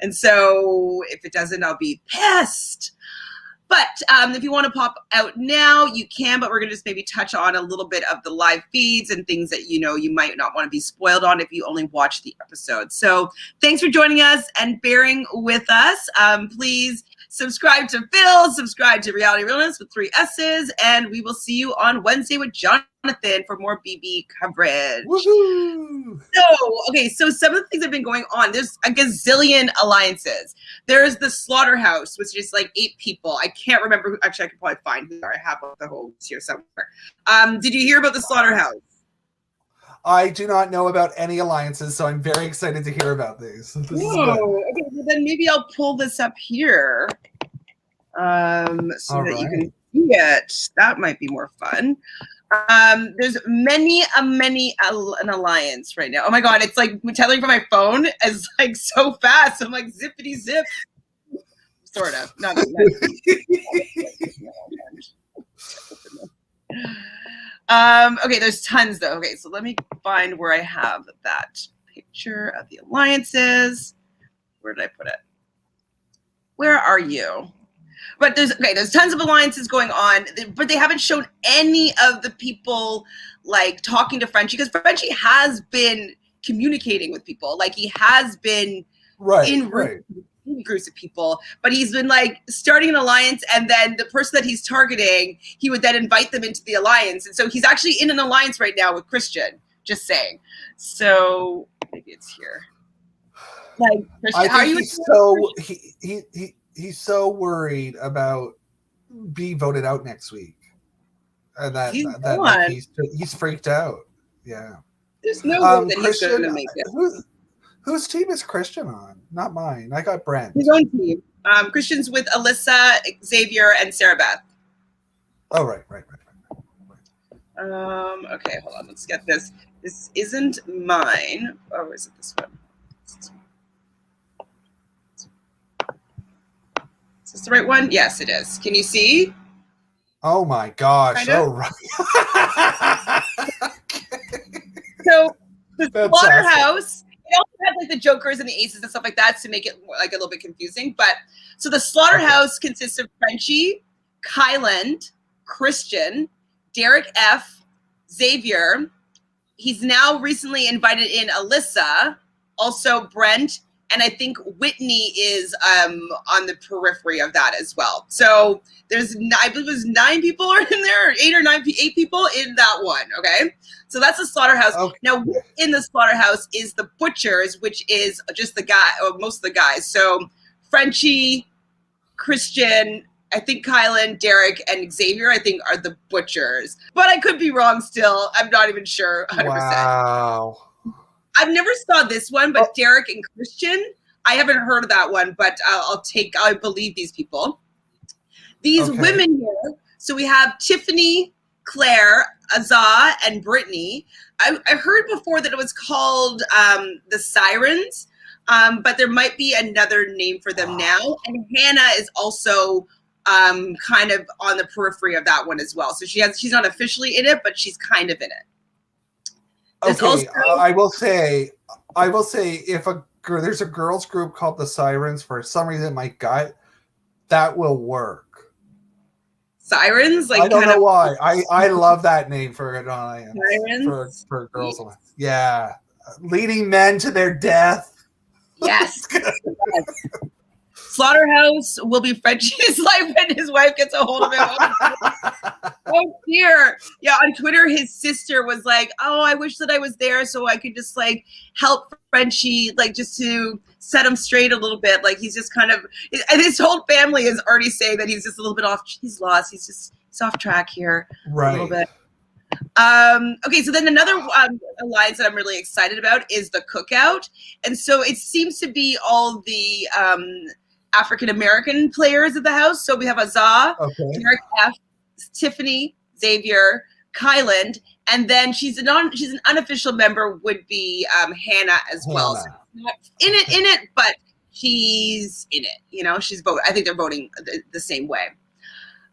And so if it doesn't, I'll be pissed. But if you want to pop out now, you can, but we're going to just maybe touch on a little bit of the live feeds and things that, you know, you might not want to be spoiled on if you only watch the episode. So thanks for joining us and bearing with us. Please subscribe to Phil, subscribe to Reality Realness with 3 S's, and we will see you on Wednesday with Jonathan for more BB coverage. Woohoo! So some of the things that have been going on, there's a gazillion alliances. There's the Slaughterhouse, which is like 8 people. I can't remember who, actually I could probably find who I have the whole list here somewhere. Did you hear about the Slaughterhouse? I do not know about any alliances, so I'm very excited to hear about these. Okay, well then maybe I'll pull this up here so that you can see it. That might be more fun. There's an alliance right now. Oh my god, it's like telling from my phone is like so fast. I'm like zippity zip. Sort of. Not okay, there's tons though. Okay, so let me find where I have that picture of the alliances. Where did I put it? Where are you? But there's tons of alliances going on, but they haven't shown any of the people like talking to Frenchie, because Frenchie has been communicating with people. Like he has been in groups of people, but he's been like starting an alliance, and then the person that he's targeting, he would then invite them into the alliance. And so he's actually in an alliance right now with Christian, just saying. So maybe it's here. Like Christian, how are you? he's so worried about being voted out next week, and He's that like gone. he's freaked out. Yeah. There's no way that he's going Christian, to make it. whose team is Christian on? Not mine. I got Brent. His own team. Christian's with Alyssa, Xavier, and Sarah Beth. Oh, right. Okay, hold on. Let's get this. This isn't mine. Oh, is it this one? Is this the right one? Yes, it is. Can you see? Oh my gosh! Kinda? Oh right. So the Slaughterhouse, they also had like the Jokers and the Aces and stuff like that to make it like a little bit confusing. But so the Slaughterhouse consists of Frenchie, Kyland, Christian, Derek F, Xavier. He's now recently invited in Alyssa, also Brent, and I think Whitney is on the periphery of that as well. So there's, I believe it was 9 people are in there, or 8 people in that one, okay? So that's the Slaughterhouse. Okay. Now, in the Slaughterhouse is the Butchers, which is just the guy, or most of the guys. So Frenchie, Christian, I think Kylan, Derek, and Xavier, I think, are the Butchers. But I could be wrong still. I'm not even sure 100%. Wow. I've never saw this one, but Derek and Christian, I haven't heard of that one, but I believe these people. These women here, so we have Tiffany, Claire, Azah, and Brittany. I heard before that it was called the Sirens, but there might be another name for them now. And Hannah is also kind of on the periphery of that one as well. So she's not officially in it, but she's kind of in it. Okay, also, I will say, if there's a girls group called the Sirens, for some reason, my gut, that will work. Sirens, like I don't know why. I love that name for an alliance. Sirens for girls alliance. Yeah, leading men to their death. Yes. Slaughterhouse will be Frenchie's life when his wife gets a hold of him. Oh dear. Yeah, on Twitter, his sister was like, "Oh, I wish that I was there so I could just like help Frenchie, like just to set him straight a little bit." Like he's just kind of, and his whole family is already saying that he's just a lit's bit off. He's lost. He's off track here a little bit. Okay, so then another alliance that I'm really excited about is the Cookout, and so it seems to be all the African-American players of the house. So we have Azah, Derek F, Tiffany, Xavier, Kyland, and then she's an unofficial member would be Hannah as well. So not in it, but she's in it. You know, she's voting. I think they're voting the same way.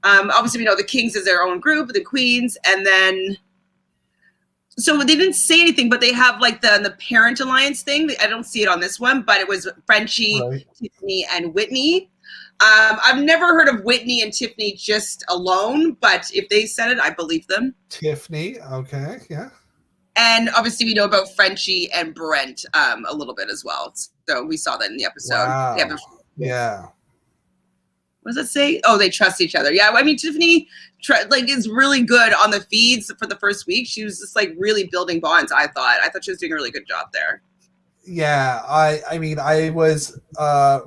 Obviously, we know the Kings is their own group, the Queens, and then so they didn't say anything, but they have like the parent alliance thing. I don't see it on this one, but it was Frenchie, Tiffany, and Whitney. I've never heard of Whitney and Tiffany just alone, but if they said it, I believe them. Tiffany, okay, yeah. And obviously we know about Frenchie and Brent a little bit as well. So we saw that in the episode. Wow. Yeah. What does it say? Oh, they trust each other. Yeah, I mean, Tiffany is really good on the feeds for the first week. She was just like really building bonds, I thought. I thought she was doing a really good job there. Yeah, I mean, I was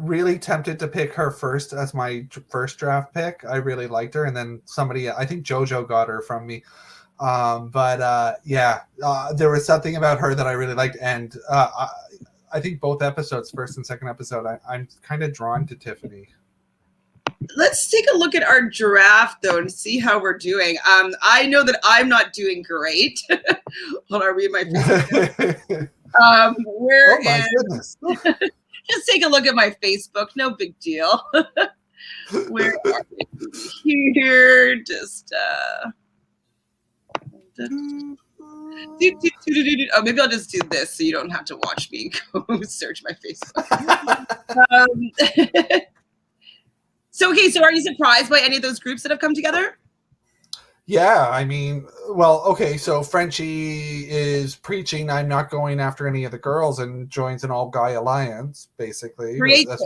really tempted to pick her first as my first draft pick. I really liked her. And then I think JoJo got her from me. There was something about her that I really liked. And I think both episodes, first and second episode, I'm kind of drawn to Tiffany. Let's take a look at our draft, though, and see how we're doing. I know that I'm not doing great. Hold on, read my Facebook. My goodness. Just take a look at my Facebook. No big deal. Where are we here? Just oh, maybe I'll just do this so you don't have to watch me go search my Facebook. So are you surprised by any of those groups that have come together? Yeah, I mean, well, okay, so Frenchie is preaching I'm not going after any of the girls and joins an all-guy alliance, basically. Creates it.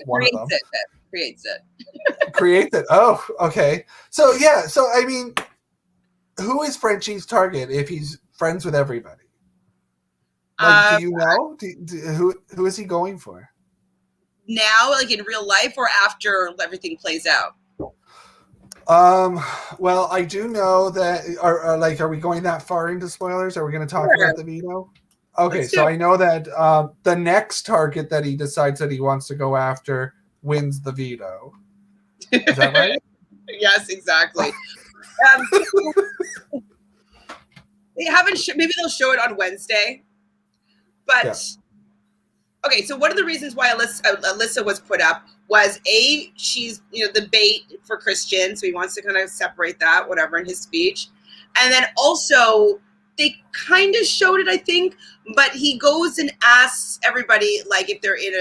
Oh, okay. So, yeah, I mean, who is Frenchie's target if he's friends with everybody? Like, do you know? Who is he going for? now, like in real life, or after everything plays out? Well, I do know that. Are we going that far into spoilers? Are we going to talk about the veto? Okay, so I know that the next target that he decides that he wants to go after wins the veto. Is that right? Yes, exactly. They haven't. Maybe they'll show it on Wednesday. But yeah. Okay, so one of the reasons why Alyssa was put up was she's the bait for Christian, so he wants to kind of separate that, whatever, in his speech, and then also they kind of showed it, I think, but he goes and asks everybody like if they're in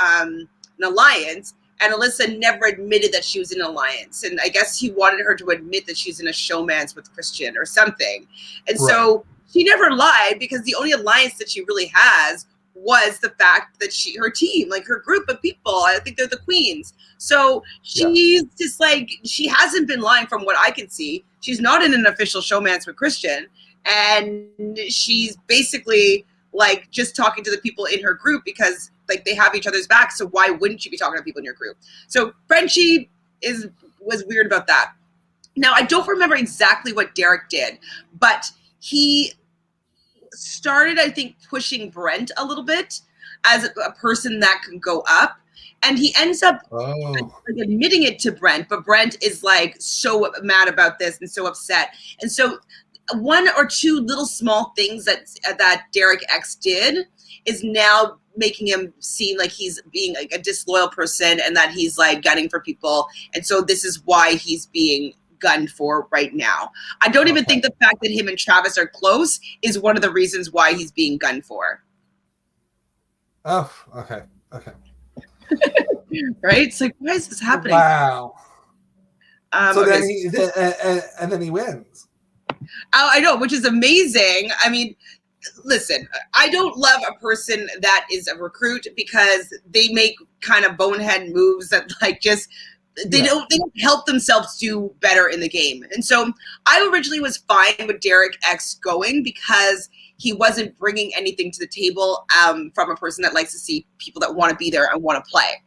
an alliance. And Alyssa never admitted that she was in an alliance. And I guess he wanted her to admit that she's in a showmance with Christian or something. And so she never lied, because the only alliance that she really has was the fact that her team, like her group of people, I think they're the queens. So she's just like, she hasn't been lying from what I can see. She's not in an official showmance with Christian. And she's basically like just talking to the people in her group because like they have each other's back. So why wouldn't you be talking to people in your group? So Frenchie was weird about that. Now, I don't remember exactly what Derek did, but he started, I think, pushing Brent a little bit as a person that can go up. And he ends up admitting it to Brent, but Brent is like so mad about this and so upset. And so one or two little small things that Derek X did is now making him seem like he's being like a disloyal person and that he's like gunning for people. And so this is why he's being gunned for right now. I don't even think the fact that him and Travis are close is one of the reasons why he's being gunned for. Oh, okay. Right? It's like, why is this happening? Wow. So then he wins. I know, which is amazing. I mean, listen, I don't love a person that is a recruit because they make kind of bonehead moves that like just they don't help themselves do better in the game. And so I originally was fine with Derek X going because he wasn't bringing anything to the table from a person that likes to see people that want to be there and want to play.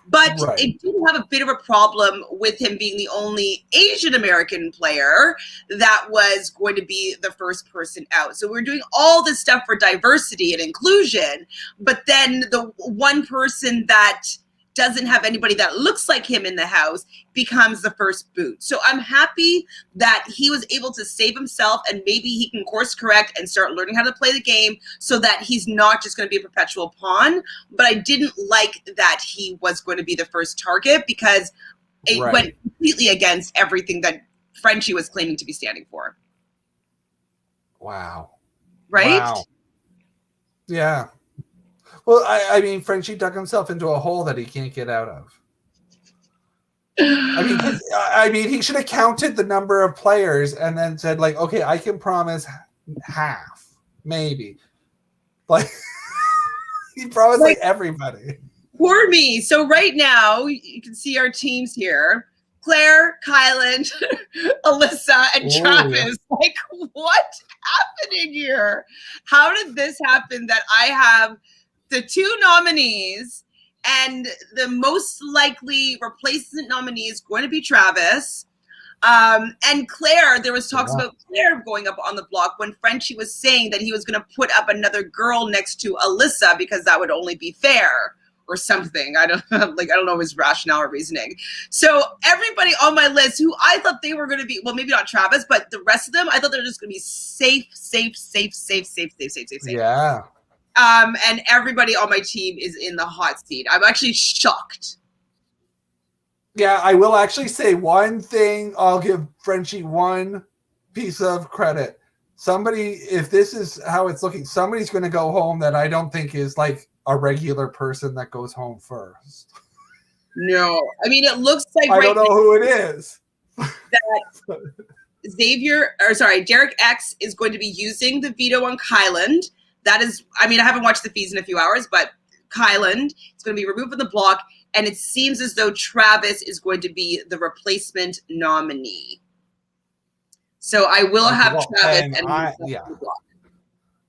But it did have a bit of a problem with him being the only Asian American player that was going to be the first person out. So we're doing all this stuff for diversity and inclusion, but then the one person that doesn't have anybody that looks like him in the house becomes the first boot. So I'm happy that he was able to save himself and maybe he can course correct and start learning how to play the game so that he's not just going to be a perpetual pawn. But I didn't like that he was going to be the first target because it went completely against everything that Frenchie was claiming to be standing for. Wow. Right? Wow. Yeah. Well, I mean, Frenchie dug himself into a hole that he can't get out of. I mean, he should have counted the number of players and then said, like, okay, I can promise half, maybe. Like, he promised like everybody. Poor me. So right now, you can see our teams here. Claire, Kylan, Alyssa, and Travis. Like, what's happening here? How did this happen that I have the two nominees and the most likely replacement nominee is going to be Travis. And Claire, there was talks about Claire going up on the block when Frenchie was saying that he was going to put up another girl next to Alyssa because that would only be fair or something. I don't know his rationale or reasoning. So everybody on my list who I thought they were going to be, well, maybe not Travis, but the rest of them, I thought they were just going to be safe. Yeah. And everybody on my team is in the hot seat. I'm actually shocked. Yeah, I will actually say one thing. I'll give Frenchie one piece of credit. Somebody, if this is how it's looking, somebody's going to go home that I don't think is like a regular person that goes home first. No. I mean, it looks like I don't know who it is. That Derek X is going to be using the veto on Kylan. That is, I mean, I haven't watched the feeds in a few hours, but Kylan is going to be removed from the block, and it seems as though Travis is going to be the replacement nominee. So I will have Travis and the block.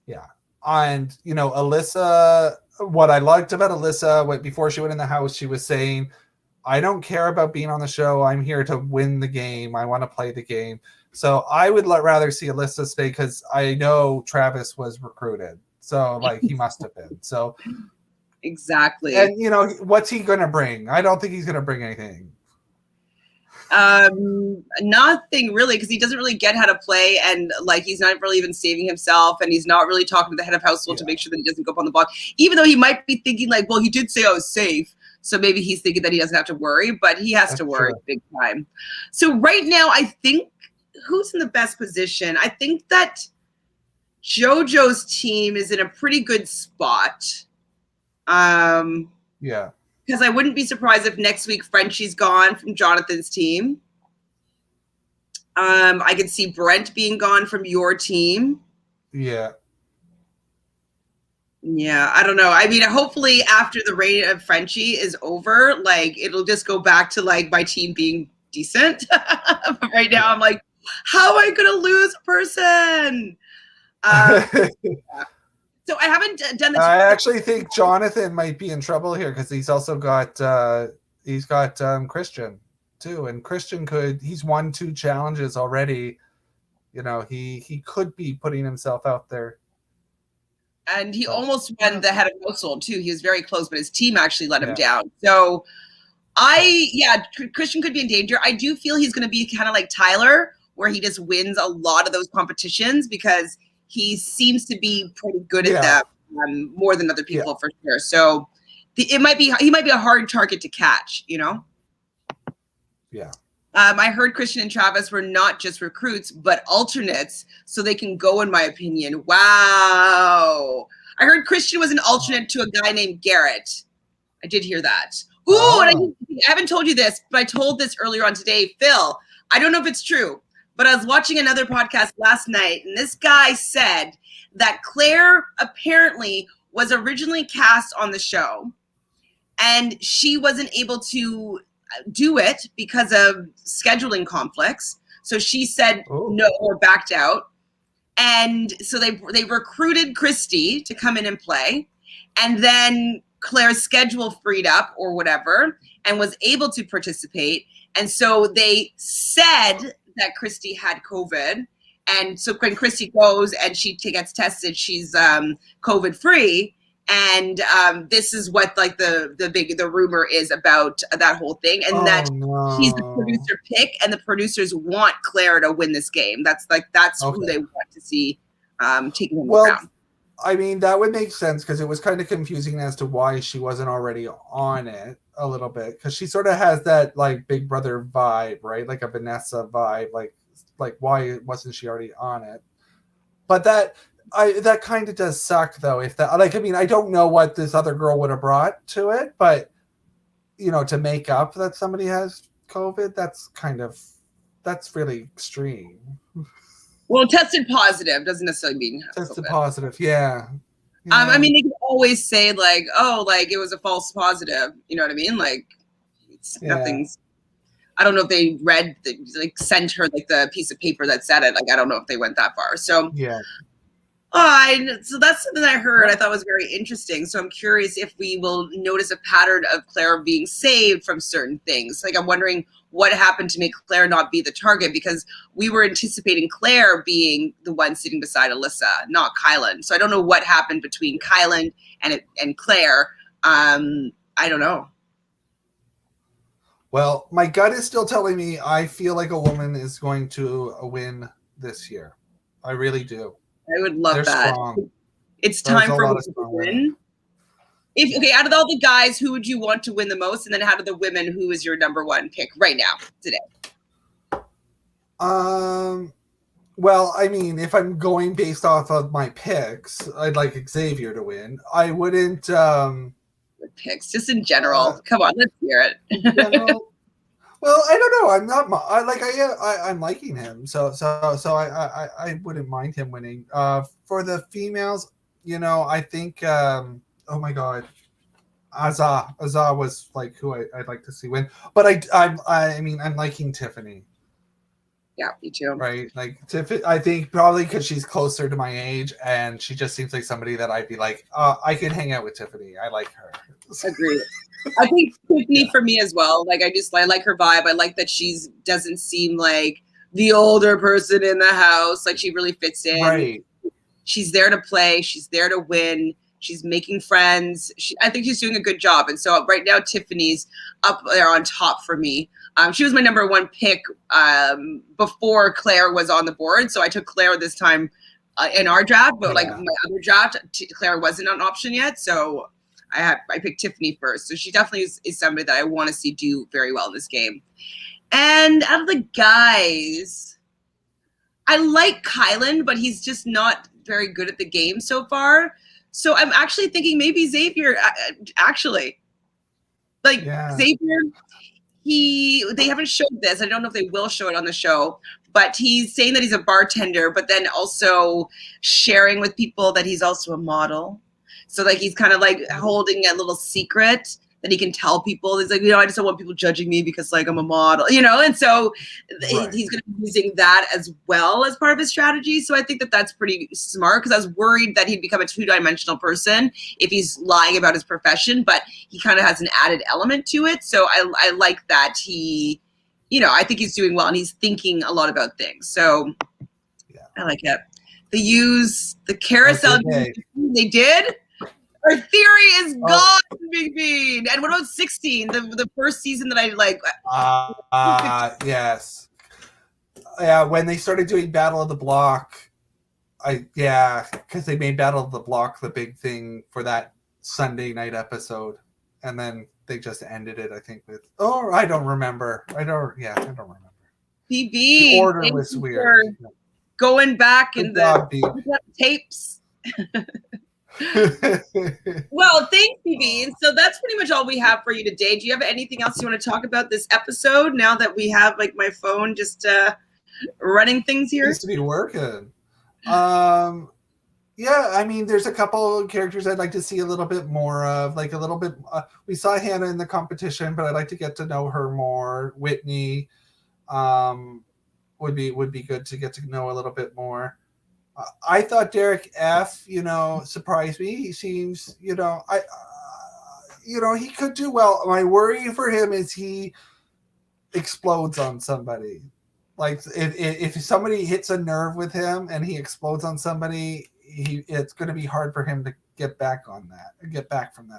Yeah. And, you know, Alyssa, what I liked about Alyssa, before she went in the house, she was saying, I don't care about being on the show. I'm here to win the game. I want to play the game. So I would rather see Alyssa stay because I know Travis was recruited. So like he must have been. So exactly. And what's he going to bring? I don't think he's going to bring anything. Nothing really, because he doesn't really get how to play, and like he's not really even saving himself, and he's not really talking to the head of household to make sure that he doesn't go up on the block, even though he might be thinking like, well, he did say I was safe, so maybe he's thinking that he doesn't have to worry, but he has to worry big time. So right now, I think who's in the best position? I think that JoJo's team is in a pretty good spot. Yeah. Because I wouldn't be surprised if next week Frenchie's gone from Jonathan's team. I could see Brent being gone from your team. Yeah. Yeah, I don't know. I mean, hopefully after the reign of Frenchie is over, like it'll just go back to like my team being decent. But right now I'm like, how am I going to lose a person? So I haven't done this. I actually think Jonathan might be in trouble here because he's also got Christian too, and Christian he's won 2 challenges already. He could be putting himself out there. And he almost won the head of household too. He was very close, but his team actually let him down. So Christian could be in danger. I do feel he's going to be kind of like Tyler, where he just wins a lot of those competitions because he seems to be pretty good at them more than other people for sure. So he might be a hard target to catch, Yeah. I heard Christian and Travis were not just recruits, but alternates, so they can go, in my opinion. Wow. I heard Christian was an alternate to a guy named Garrett. I did hear that. Ooh, and I haven't told you this, but I told this earlier on today. Phil, I don't know if it's true, but I was watching another podcast last night, and this guy said that Claire apparently was originally cast on the show, and she wasn't able to do it because of scheduling conflicts. So she said no or backed out. And so they recruited Christy to come in and play. And then Claire's schedule freed up or whatever and was able to participate. And so they said that Christy had COVID. And so when Christy goes and she gets tested, she's COVID free. And this is what like the rumor is about that whole thing, and she's the producer pick, and the producers want Claire to win this game. That's who they want to see taking him around. I mean, that would make sense because it was kind of confusing as to why she wasn't already on it a little bit, because she sort of has that like Big Brother vibe, right? Like a Vanessa vibe, like why wasn't she already on it? But that kind of does suck though. If that, like, I mean, I don't know what this other girl would have brought to it, but to make up that somebody has COVID, that's really extreme. Well, tested positive doesn't necessarily mean tested COVID. Positive. Yeah. I mean, they can always say like, oh, like it was a false positive. You know what I mean? Like, nothing's. I don't know if they sent her like the piece of paper that said it. Like, I don't know if they went that far. So yeah. So that's something I heard. I thought was very interesting. So I'm curious if we will notice a pattern of Claire being saved from certain things. Like, I'm wondering what happened to make Claire not be the target, because we were anticipating Claire being the one sitting beside Alyssa, not Kylan. So I don't know what happened between Kylan and Claire. I don't know. Well, my gut is still telling me I feel like a woman is going to win this year. I really do. I would love that. Strong. It's time for women to win. Out of all the guys, who would you want to win the most? And then out of the women, who is your number one pick right now, today? Well, I mean, if I'm going based off of my picks, I'd like Xavier to win. I wouldn't. Picks, just in general. Come on, let's hear it. In general, well, I don't know. I'm not. I'm liking him. So I wouldn't mind him winning. For the females, I think. Oh my God, Azah was like who I'd like to see win. But I mean, I'm liking Tiffany. Yeah, me too. Right, like I think probably because she's closer to my age, and she just seems like somebody that I'd be like, I could hang out with Tiffany. I like her. Agreed. I think Tiffany Yeah. for me as well. Like I like her vibe. I like that she's doesn't seem like the older person in the house. Like she really fits in. Right. She's there to play. She's there to win. She's making friends. I think she's doing a good job. And so right now, Tiffany's up there on top for me. She was my number one pick before Claire was on the board. So I took Claire this time in our draft, but like my other draft, Claire wasn't an option yet. So I picked Tiffany first. So she definitely is somebody that I want to see do very well in this game. And out of the guys, I like Kylan, but he's just not very good at the game so far. So I'm actually thinking maybe Xavier, actually. Like Xavier, they haven't showed this. I don't know if they will show it on the show, but he's saying that he's a bartender, but then also sharing with people that he's also a model. So like he's kind of like holding a little secret that he can tell people. He's like, I just don't want people judging me because like I'm a model, and so he's going to be using that as well as part of his strategy. So I think that that's pretty smart because I was worried that he'd become a two-dimensional person if he's lying about his profession, but he kind of has an added element to it. So I like that he, I think he's doing well and he's thinking a lot about things. So I like it. The carousel, they did. Our theory is gone, Big Bean. And what about 16, the first season that I like? Yes. Yeah, when they started doing Battle of the Block, because they made Battle of the Block the big thing for that Sunday night episode. And then they just ended it, I think, with, I don't remember. I don't remember. BB. The order was weird. Going back in the tapes. Well, thanks, BB. And so that's pretty much all we have for you today. Do you have anything else you want to talk about this episode now that we have like my phone just running things here? Needs to be working. Yeah, I mean, there's a couple of characters I'd like to see a little bit more of, like a little bit. We saw Hannah in the competition, but I'd like to get to know her more. Whitney would be good to get to know a little bit more. I thought Derek F, surprised me. He seems, he could do well. My worry for him is he explodes on somebody. Like if somebody hits a nerve with him and he explodes on somebody, it's going to be hard for him to get back from that.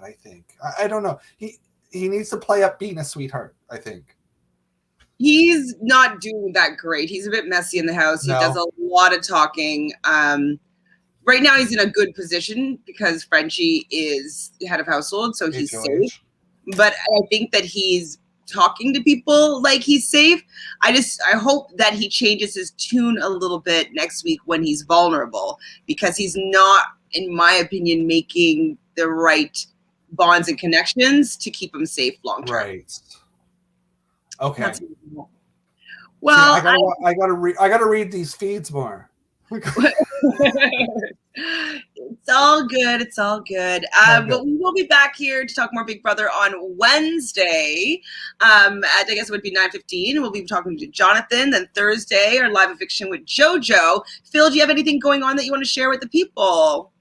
I think. I don't know. He needs to play up being a sweetheart, I think. He's not doing that great. He's a bit messy in the house. He does a lot of talking. Right now he's in a good position because Frenchie is the head of household, so he's safe. But I think that he's talking to people like he's safe. I hope that he changes his tune a little bit next week when he's vulnerable, because he's not, in my opinion, making the right bonds and connections to keep him safe long term. Right. Okay. Well, I gotta read these feeds more. It's all good. It's all good. But we will be back here to talk more Big Brother on Wednesday. I guess it would be 9:15. We'll be talking to Jonathan. Then Thursday, our live eviction with JoJo. Phil, do you have anything going on that you want to share with the people?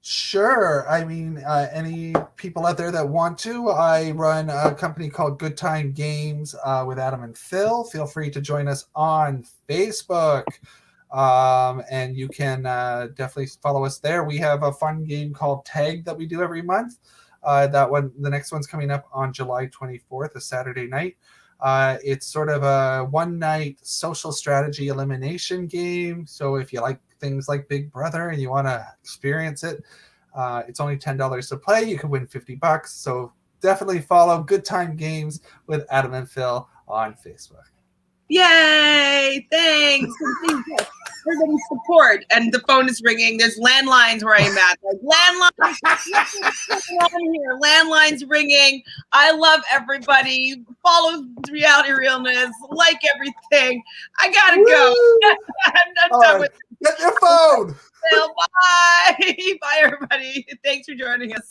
Sure. I mean, any people out there that want to, I run a company called Good Time Games with Adam and Phil. Feel free to join us on Facebook. And you can definitely follow us there. We have a fun game called Tag that we do every month. The next one's coming up on July 24th, a Saturday night. It's sort of a one-night social strategy elimination game. So if you like things like Big Brother and you want to experience it, it's only $10 to play. You can win $50. So definitely follow Good Time Games with Adam and Phil on Facebook. Yay! Thanks. Everybody's support. And the phone is ringing. There's landlines where I'm at. Like, landlines ringing. I love everybody. Follow Reality Realness. Like everything. I gotta go. I'm done with Get your phone. Bye. Bye, everybody. Thanks for joining us.